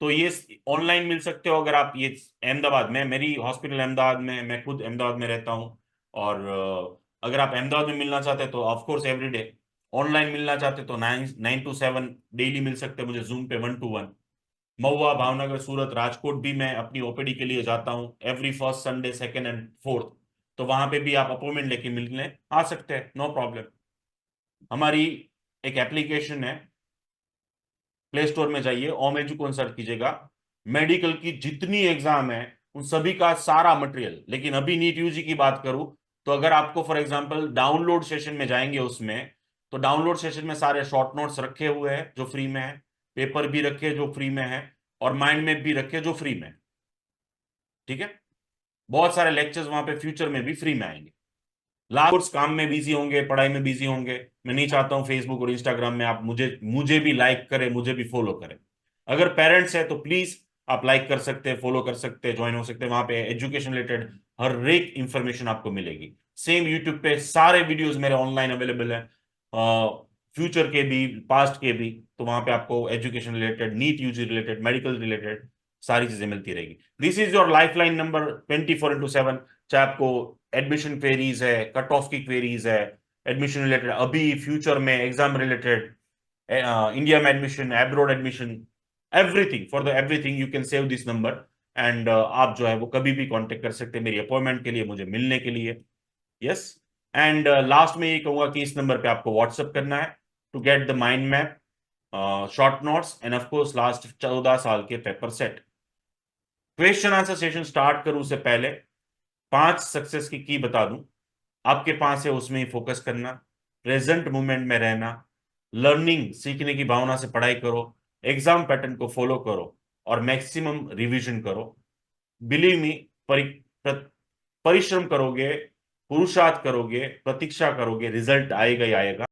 Speaker 1: तो ये ऑनलाइन मिल सकते हो। अगर आप ये अहमदाबाद में, मेरी हॉस्पिटल अहमदाबाद में, मैं खुद अहमदाबाद में रहता हूँ। और अगर आप अहमदाबाद में मिलना चाहते हैं तो ऑफकोर्स एवरीडे, ऑनलाइन मिलना चाहते हैं तो 9 to 7 डेली मिल सकते हैं मुझे जूम पे 1 to 1। महुआ, भावनगर, सूरत, राजकोट भी मैं अपनी ओपीडी के लिए जाता हूँ every first Sunday, second and fourth. तो वहां पे भी आप अपॉइंटमेंट लेके मिलने आ सकते हैं, नो प्रॉब्लम। हमारी एक एप्लीकेशन है, प्ले स्टोर में जाइए, ओम एजू को सर्च कीजिएगा। मेडिकल की जितनी एग्जाम है उन सभी का सारा मटेरियल। लेकिन अभी नीट यूजी की बात करूं तो अगर आपको फॉर एग्जांपल डाउनलोड सेशन में जाएंगे उसमें, तो डाउनलोड सेशन में सारे शॉर्ट नोट्स रखे हुए हैं जो फ्री में है, पेपर भी रखे जो फ्री में है, और माइंड मैप भी रखे जो फ्री में है, ठीक है। बहुत सारे लेक्चर्स वहां पे फ्यूचर में भी फ्री में आएंगे। लास्ट काम में बिजी होंगे, पढ़ाई में बिजी होंगे, मैं नहीं चाहता हूं फेसबुक और इंस्टाग्राम में आप मुझे मुझे भी लाइक करें, मुझे भी फॉलो करें। अगर पेरेंट्स है तो प्लीज आप लाइक कर सकते हैं, फॉलो कर सकते हैं, ज्वाइन हो सकते हैं, वहां पे एजुकेशन रिलेटेड हर एक इंफॉर्मेशन आपको मिलेगी। सेम यूट्यूब पे सारे वीडियोस मेरे ऑनलाइन अवेलेबल है, फ्यूचर के भी, पास्ट के भी। तो वहां पे आपको education related, NEET UG related, medical related सारी चीजें मिलती रहेगी। This is your life line number 24/7। चाहे आपको एडमिशन क्वेरीज है, कट ऑफ की क्वेरीज है, एडमिशन रिलेटेड, अभी फ्यूचर में एग्जाम रिलेटेड, इंडिया में admission, abroad admission, everything, for the everything you can save this number. And आप जो है वो कभी भी कांटेक्ट कर सकते हैं मेरी अपॉइंटमेंट के लिए, मुझे मिलने के लिए। यस। एंड लास्ट में ये कहूंगा कि इस नंबर पे आपको व्हाट्सअप करना है to get the mind map, short notes and of course last 14 साल के paper set. Question answer session start करूं उससे पहले 5 सक्सेस की बता दूं, आपके पास है उसमें ही फोकस करना, प्रेजेंट मोमेंट में रहना, लर्निंग सीखने की भावना से पढ़ाई करो, एग्जाम पैटर्न को फॉलो करो, और मैक्सिमम रिवीजन करो। बिलीव मी, परिश्रम करोगे, पुरुषार्थ करोगे, प्रतीक्षा करोगे, रिजल्ट आएगा ही आएगा।